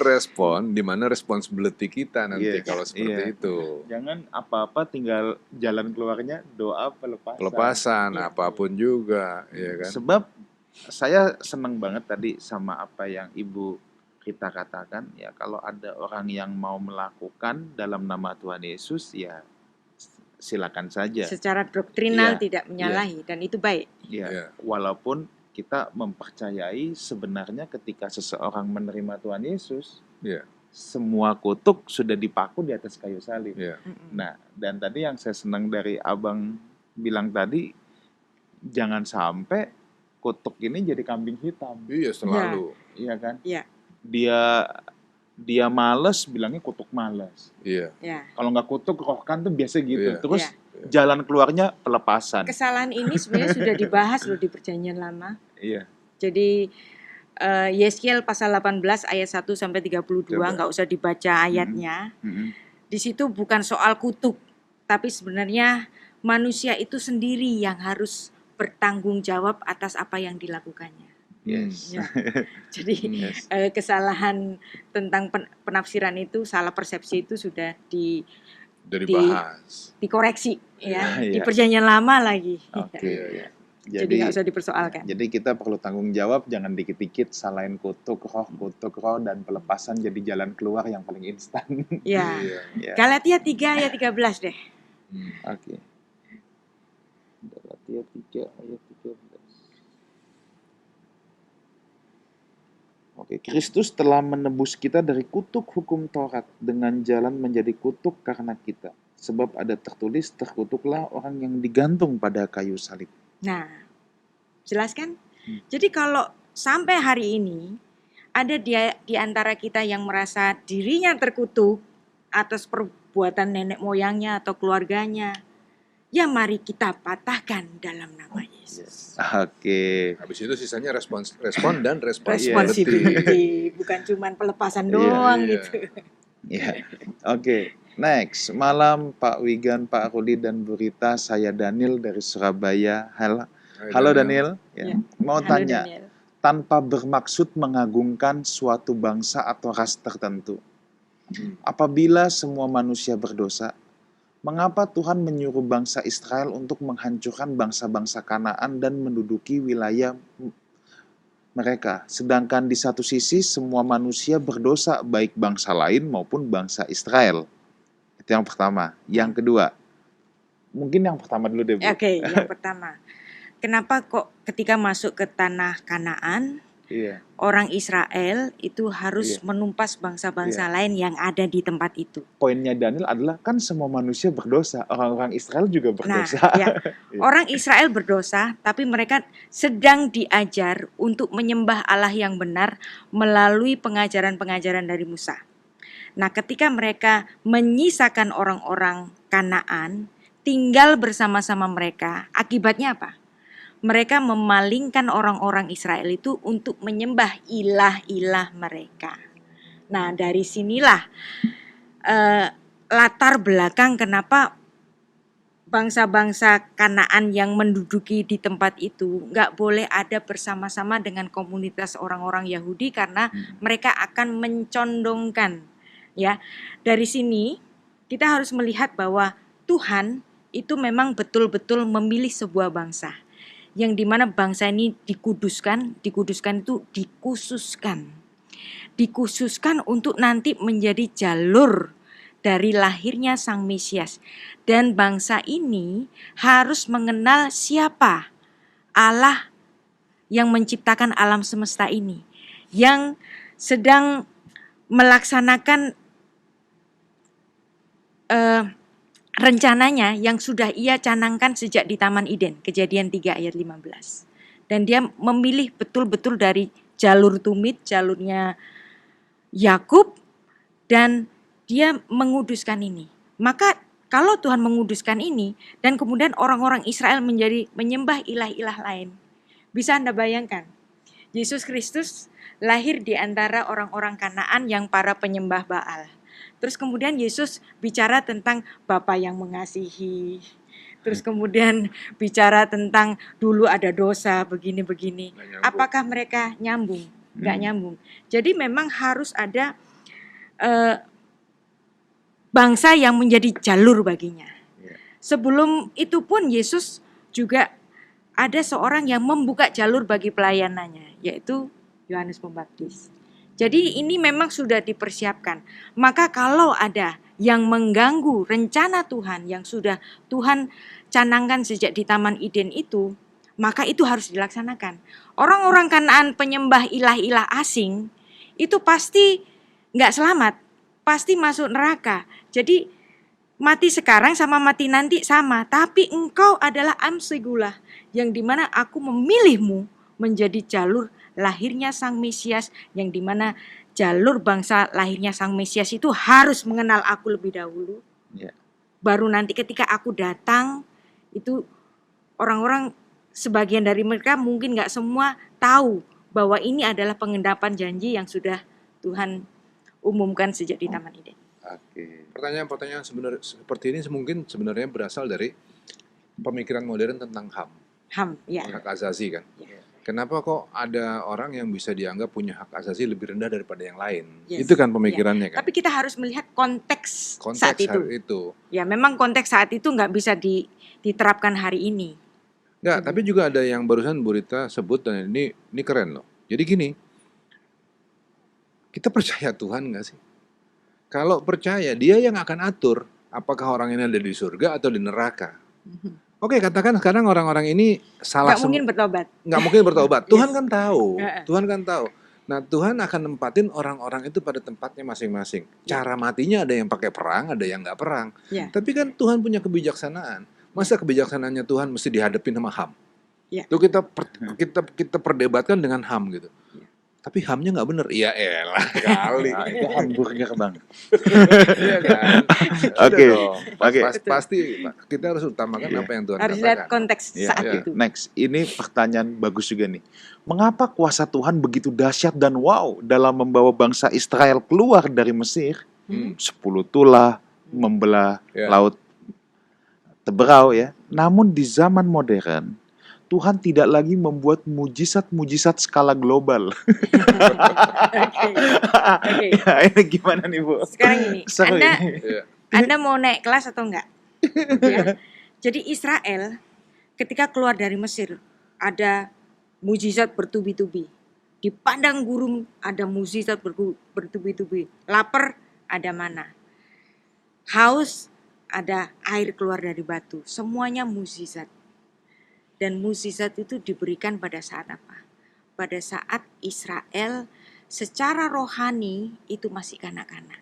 responsibility kita nanti kalau seperti itu? Jangan apa-apa tinggal jalan keluarnya doa pelepasan. Apapun juga, ya kan? Sebab saya senang banget tadi sama apa yang Ibu kita katakan, ya kalau ada orang yang mau melakukan dalam nama Tuhan Yesus, ya silakan saja. Secara doktrinal tidak menyalahi dan itu baik. Walaupun kita mempercayai sebenarnya ketika seseorang menerima Tuhan Yesus, semua kutuk sudah dipaku di atas kayu salib. Ya. Nah, dan tadi yang saya senang dari abang bilang tadi, jangan sampai kutuk ini jadi kambing hitam. Iya, selalu. Iya kan? Iya. Dia males, bilangnya kutuk males. Iya. Ya. Kalau nggak kutuk, rohkan tuh biasa gitu. Iya. Terus Iya. jalan keluarnya pelepasan. Kesalahan ini sebenarnya sudah dibahas loh di Perjanjian Lama. Iya. Jadi Yeskiel pasal 18 ayat 1 sampai 32, Coba. nggak usah dibaca ayatnya. Mm-mm. Di situ bukan soal kutuk, tapi sebenarnya manusia itu sendiri yang harus bertanggung jawab atas apa yang dilakukannya. Yes. Ya. Jadi Yes. kesalahan tentang penafsiran itu, salah persepsi itu sudah Dari bahas. dikoreksi ya, Iya. di Perjanjian Lama lagi. Oke. Iya, iya. Jadi nggak usah dipersoalkan. Jadi kita perlu tanggung jawab, jangan dikit-dikit salahin kutuk roh, dan pelepasan jadi jalan keluar yang paling instan. Ya. Iya. Ya. Galatia 3 ayat 13 deh. Oke. Galatia 3 ayat 13. Oke, Kristus telah menebus kita dari kutuk hukum Taurat dengan jalan menjadi kutuk karena kita. Sebab ada tertulis, terkutuklah orang yang digantung pada kayu salib. Nah, jelas kan? Jadi kalau sampai hari ini ada di antara kita yang merasa dirinya terkutuk atas perbuatan nenek moyangnya atau keluarganya, ya mari kita patahkan dalam nama Yesus. Oke. Habis itu sisanya respon dan Responsibility, bukan cuman pelepasan doang iya. gitu. Ya. Oke. Next, malam Pak Wigan, Pak Rudi dan Bu Rita, saya Daniel dari Surabaya. Halo Daniel. Ya. Ya. Mau Halo, tanya, Daniel. tanpa bermaksud mengagungkan suatu bangsa atau ras tertentu. Apabila semua manusia berdosa, mengapa Tuhan menyuruh bangsa Israel untuk menghancurkan bangsa-bangsa Kanaan dan menduduki wilayah mereka? Sedangkan di satu sisi semua manusia berdosa, baik bangsa lain maupun bangsa Israel. Itu yang pertama. Yang kedua, mungkin yang pertama dulu deh, Bu. Oke, yang pertama. Kenapa kok ketika masuk ke tanah Kanaan, Iya. orang Israel itu Iya. harus menumpas bangsa-bangsa lain yang ada di tempat itu? Poinnya Daniel adalah kan semua manusia berdosa, orang-orang Israel juga Nah, berdosa. ya, orang Israel berdosa, tapi mereka sedang diajar untuk menyembah Allah yang benar melalui pengajaran-pengajaran dari Musa. Nah, ketika mereka menyisakan orang-orang Kanaan tinggal bersama-sama mereka, akibatnya apa? Mereka memalingkan orang-orang Israel itu untuk menyembah ilah-ilah mereka. Nah, dari sinilah latar belakang kenapa bangsa-bangsa Kanaan yang menduduki di tempat itu nggak boleh ada bersama-sama dengan komunitas orang-orang Yahudi karena mereka akan mencondongkan, ya. Dari sini kita harus melihat bahwa Tuhan itu memang betul-betul memilih sebuah bangsa yang dimana bangsa ini dikuduskan itu dikhususkan untuk nanti menjadi jalur dari lahirnya Sang Mesias. Dan bangsa ini harus mengenal siapa Allah yang menciptakan alam semesta ini, yang sedang melaksanakan rencananya yang sudah ia canangkan sejak di Taman Eden, Kejadian 3 ayat 15. Dan dia memilih betul-betul dari jalur tumit, jalurnya Yakub, dan dia menguduskan ini. Maka kalau Tuhan menguduskan ini dan kemudian orang-orang Israel menjadi menyembah ilah-ilah lain, bisa Anda bayangkan, Yesus Kristus lahir di antara orang-orang Kanaan yang para penyembah Baal. Terus kemudian Yesus bicara tentang Bapa yang mengasihi. Terus kemudian bicara tentang dulu ada dosa begini-begini. Apakah mereka nyambung? Nggak nyambung. Jadi memang harus ada bangsa yang menjadi jalur baginya. Sebelum itu pun Yesus juga ada seorang yang membuka jalur bagi pelayanannya, yaitu Yohanes Pembaptis. Jadi ini memang sudah dipersiapkan. Maka kalau ada yang mengganggu rencana Tuhan yang sudah Tuhan canangkan sejak di Taman Eden itu, maka itu harus dilaksanakan. Orang-orang Kanaan penyembah ilah-ilah asing itu pasti nggak selamat. pasti masuk neraka. Jadi mati sekarang sama mati nanti sama. Tapi engkau adalah Amsigulah, yang dimana aku memilihmu menjadi jalur lahirnya Sang Mesias, yang dimana jalur bangsa lahirnya Sang Mesias itu harus mengenal aku lebih dahulu. Ya. Baru nanti ketika aku datang, itu orang-orang sebagian dari mereka mungkin gak semua tahu bahwa ini adalah pengendapan janji yang sudah Tuhan umumkan sejak di Taman Eden. Oke. Pertanyaan-pertanyaan seperti ini mungkin sebenarnya berasal dari pemikiran modern tentang HAM, HAM, ya. hak asasi kan. Ya. Kenapa kok ada orang yang bisa dianggap punya hak asasi lebih rendah daripada yang lain? Yes. Itu kan pemikirannya kan. Tapi kita harus melihat konteks saat itu. Ya, memang konteks saat itu nggak bisa diterapkan hari ini. Nggak, tapi juga ada yang barusan Bu Rita sebut, dan ini keren loh. Jadi gini, kita percaya Tuhan nggak sih? Kalau percaya, Dia yang akan atur apakah orang ini ada di surga atau di neraka. Oke, katakan sekarang orang-orang ini salah. Nggak mungkin bertobat. Nggak mungkin bertobat. Tuhan Yes. kan tahu. Tuhan kan tahu. Nah, Tuhan akan nempatin orang-orang itu pada tempatnya masing-masing. Cara matinya ada yang pakai perang, ada yang nggak perang. Ya. Tapi kan Tuhan punya kebijaksanaan. Masa kebijaksanaannya Tuhan mesti dihadapin sama HAM? Ya. Itu kita perdebatkan dengan HAM gitu. Ya. Tapi HAM-nya nggak bener. Iya elah kali. Nah, itu hamburger Bang. Iya kan? Oke. Udah dong. Oke. Pasti kita harus utamakan apa yang Tuhan Harus lihat katakan. konteks Ya, saat ya. itu. Next, ini pertanyaan bagus juga nih. Mengapa kuasa Tuhan begitu dahsyat dan wow dalam membawa bangsa Israel keluar dari Mesir? 10 tulah membelah Ya. laut Teberau ya. Namun di zaman modern Tuhan tidak lagi membuat mujizat-mujizat skala global. Oke. Ya, ini gimana nih Bu? Sekarang ini, Seru Anda ini. Iya. Anda mau naik kelas atau enggak? Ya. Jadi Israel ketika keluar dari Mesir ada mujizat bertubi-tubi. Di padang gurun ada mujizat bertubi-tubi. Lapar ada mana. Haus ada air keluar dari batu. Semuanya mujizat. Dan mujizat itu diberikan pada saat apa? Pada saat Israel secara rohani itu masih kanak-kanak.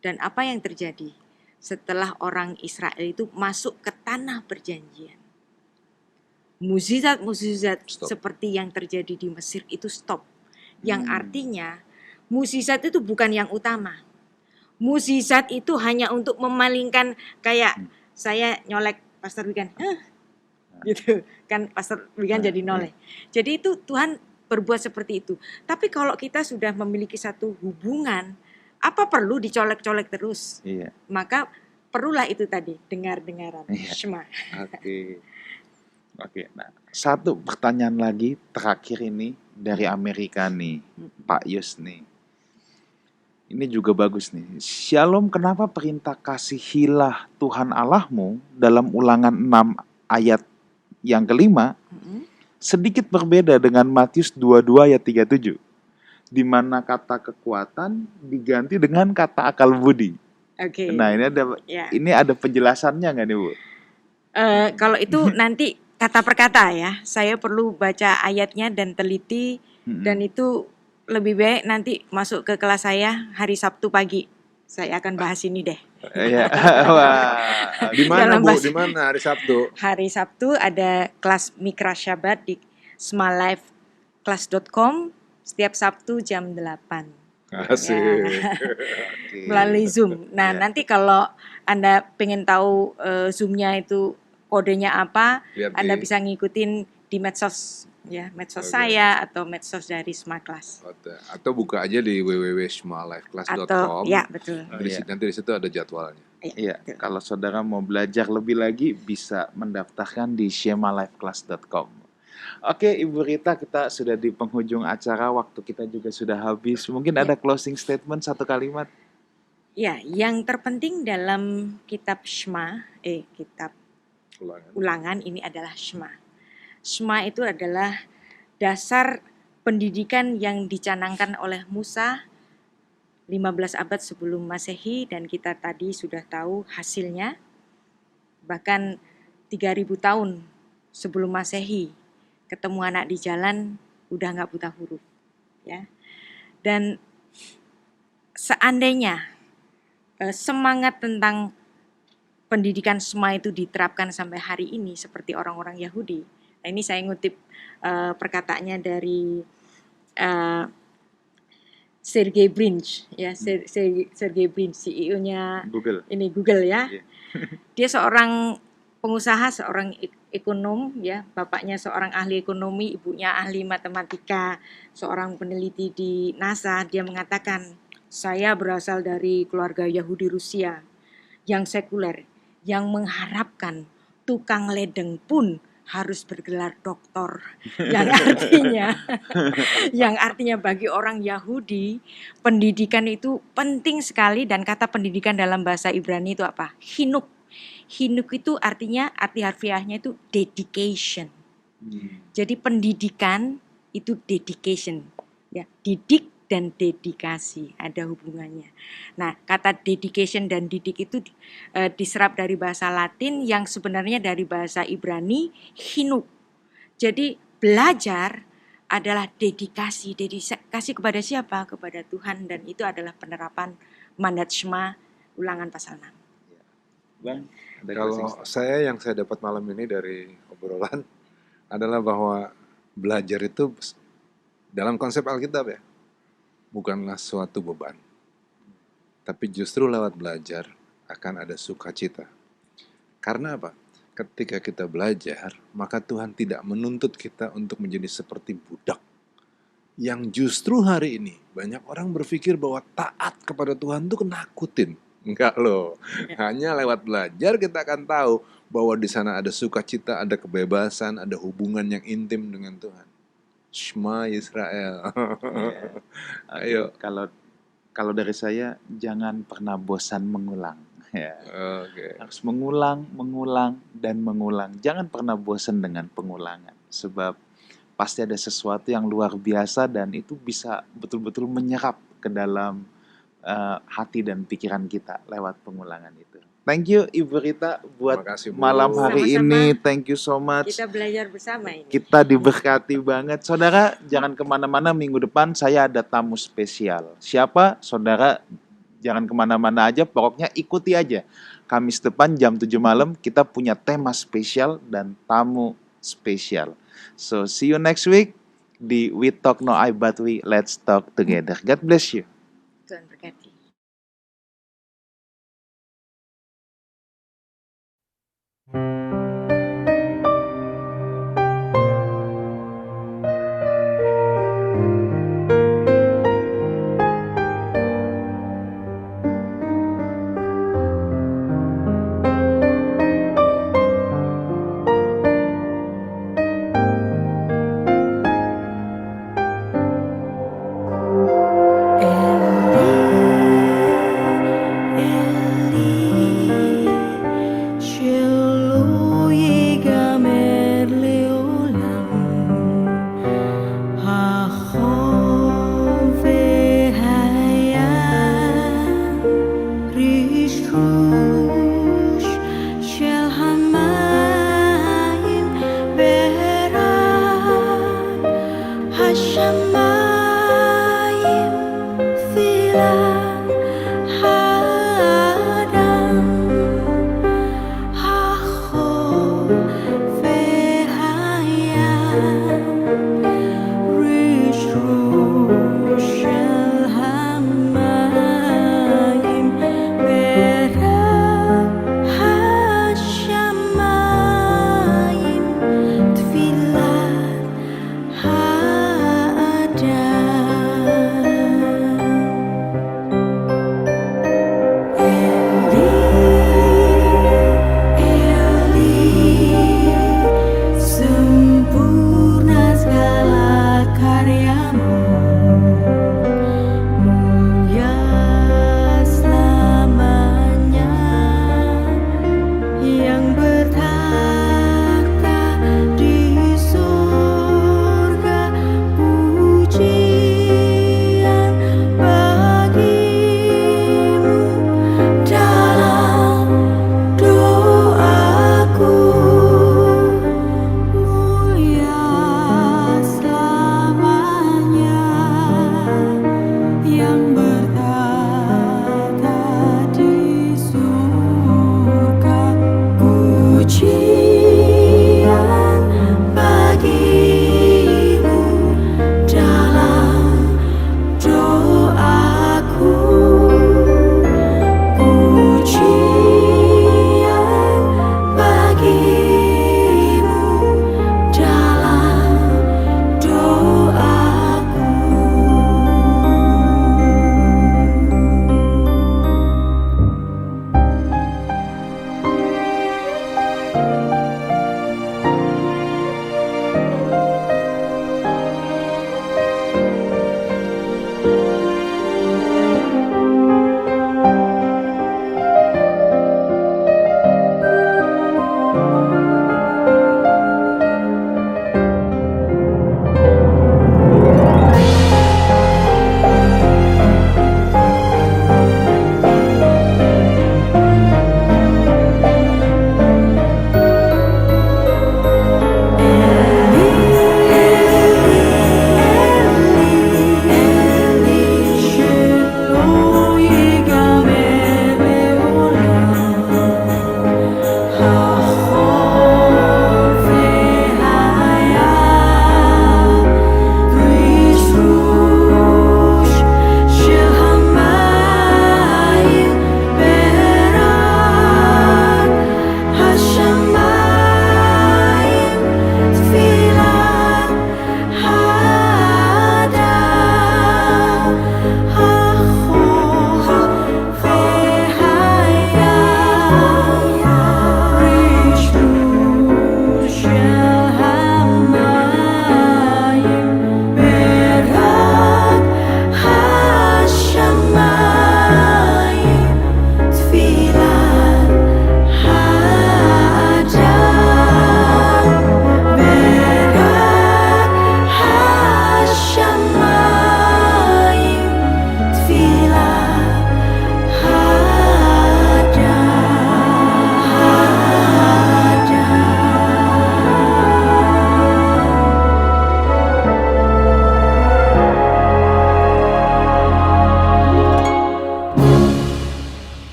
Dan apa yang terjadi? Setelah orang Israel itu masuk ke tanah perjanjian. Mujizat-mujizat Stop. seperti yang terjadi di Mesir itu stop. Yang artinya mujizat itu bukan yang utama. Mujizat itu hanya untuk memalingkan, kayak saya nyolek Pastor Wigan. Gitu kan, Pastor Wigan jadi noleh. Jadi itu Tuhan berbuat seperti itu. Tapi kalau kita sudah memiliki satu hubungan, apa perlu dicolek-colek terus? Iya. Maka perlulah itu tadi, dengar-dengaran. Iya. Shema. Oke. Oke. Nah, satu pertanyaan lagi terakhir ini dari Amerika nih, Pak Yus nih. Ini juga bagus nih. Shalom, kenapa perintah kasihilah Tuhan Allahmu dalam Ulangan 6 ayat yang kelima sedikit berbeda dengan Matius 22 ayat 37, di mana kata kekuatan diganti dengan kata akal budi. Oke. Nah, Ya. ini ada penjelasannya nggak nih Bu? Kalau itu nanti kata per kata ya. Saya perlu baca ayatnya dan teliti, dan itu lebih baik nanti masuk ke kelas saya hari Sabtu pagi. Saya akan bahas ini deh. Iya. Wah. Di mana Dalam Bu? bahasa- Di mana hari Sabtu? Hari Sabtu ada kelas Mikra Syabat di smalifeclass.com setiap Sabtu jam 8 Asik. Oke. melalui Zoom. Nah, Ya. nanti kalau Anda pengen tahu Zoom-nya itu kodenya apa, Lihat Anda di- bisa ngikutin di medsos ya, medsos Oke. saya atau medsos dari Smart Class. Atau buka aja di www.smalifeclass.com. Atau ya, betul. Nanti di situ ada jadwalnya. Iya, betul. kalau saudara mau belajar lebih lagi bisa mendaftarkan di skemalifeclass.com. Oke, Ibu Rita, kita sudah di penghujung acara, waktu kita juga sudah habis. Mungkin ada closing statement satu kalimat. Ya, yang terpenting dalam kitab kitab Ulangan ini adalah Shema. Shema itu adalah dasar pendidikan yang dicanangkan oleh Musa 15 abad sebelum Masehi, dan kita tadi sudah tahu hasilnya. Bahkan 3000 tahun sebelum Masehi, ketemu anak di jalan udah nggak buta huruf, ya. Dan seandainya semangat tentang pendidikan Shema itu diterapkan sampai hari ini seperti orang-orang Yahudi. Nah, ini saya ngutip perkataannya dari Sergey Brin, ya, Sergey Brin, CEO-nya Google. ini Google ya. Iya. Dia seorang pengusaha, seorang ekonom ya, bapaknya seorang ahli ekonomi, ibunya ahli matematika, seorang peneliti di NASA. Dia mengatakan, saya berasal dari keluarga Yahudi Rusia yang sekuler, yang mengharapkan tukang ledeng pun harus bergelar doktor, yang artinya bagi orang Yahudi pendidikan itu penting sekali, dan kata pendidikan dalam bahasa Ibrani itu apa? Hinuk. Hinuk itu artinya, arti harfiahnya itu dedication. Jadi pendidikan itu dedication, ya, didik dan dedikasi ada hubungannya. Nah, kata dedication dan didik itu diserap dari bahasa Latin yang sebenarnya dari bahasa Ibrani hinuk. Jadi belajar adalah dedikasi kepada siapa? Kepada Tuhan, dan itu adalah penerapan mandat Shema Ulangan pasal 6. Bang, ada Kalau closing yang saya dapat malam ini dari obrolan adalah bahwa belajar itu dalam konsep Alkitab ya, bukanlah suatu beban. Tapi justru lewat belajar akan ada sukacita. Karena apa? Ketika kita belajar, maka Tuhan tidak menuntut kita untuk menjadi seperti budak. Yang justru hari ini banyak orang berpikir bahwa taat kepada Tuhan itu kenakutin. Enggak loh. Hanya lewat belajar kita akan tahu bahwa di sana ada sukacita, ada kebebasan, ada hubungan yang intim dengan Tuhan. Shema Israel. Ayo. Kalau dari saya, jangan pernah bosan mengulang. Ya. Oke. Harus mengulang, dan mengulang. Jangan pernah bosan dengan pengulangan. Sebab pasti ada sesuatu yang luar biasa, dan itu bisa betul-betul menyerap ke dalam hati dan pikiran kita lewat pengulangan itu. Thank you Ibu Rita buat Terima kasih, Bu. malam hari Sama-sama. ini. Thank you so much. Kita belajar bersama ini. Kita diberkati banget. Saudara, jangan kemana-mana, minggu depan saya ada tamu spesial. Siapa? Saudara, jangan kemana-mana aja, pokoknya ikuti aja. Kamis depan jam 7 malam, kita punya tema spesial dan tamu spesial. So, see you next week di We Talk No I But We Let's Talk Together. God bless you. Tuhan berkati.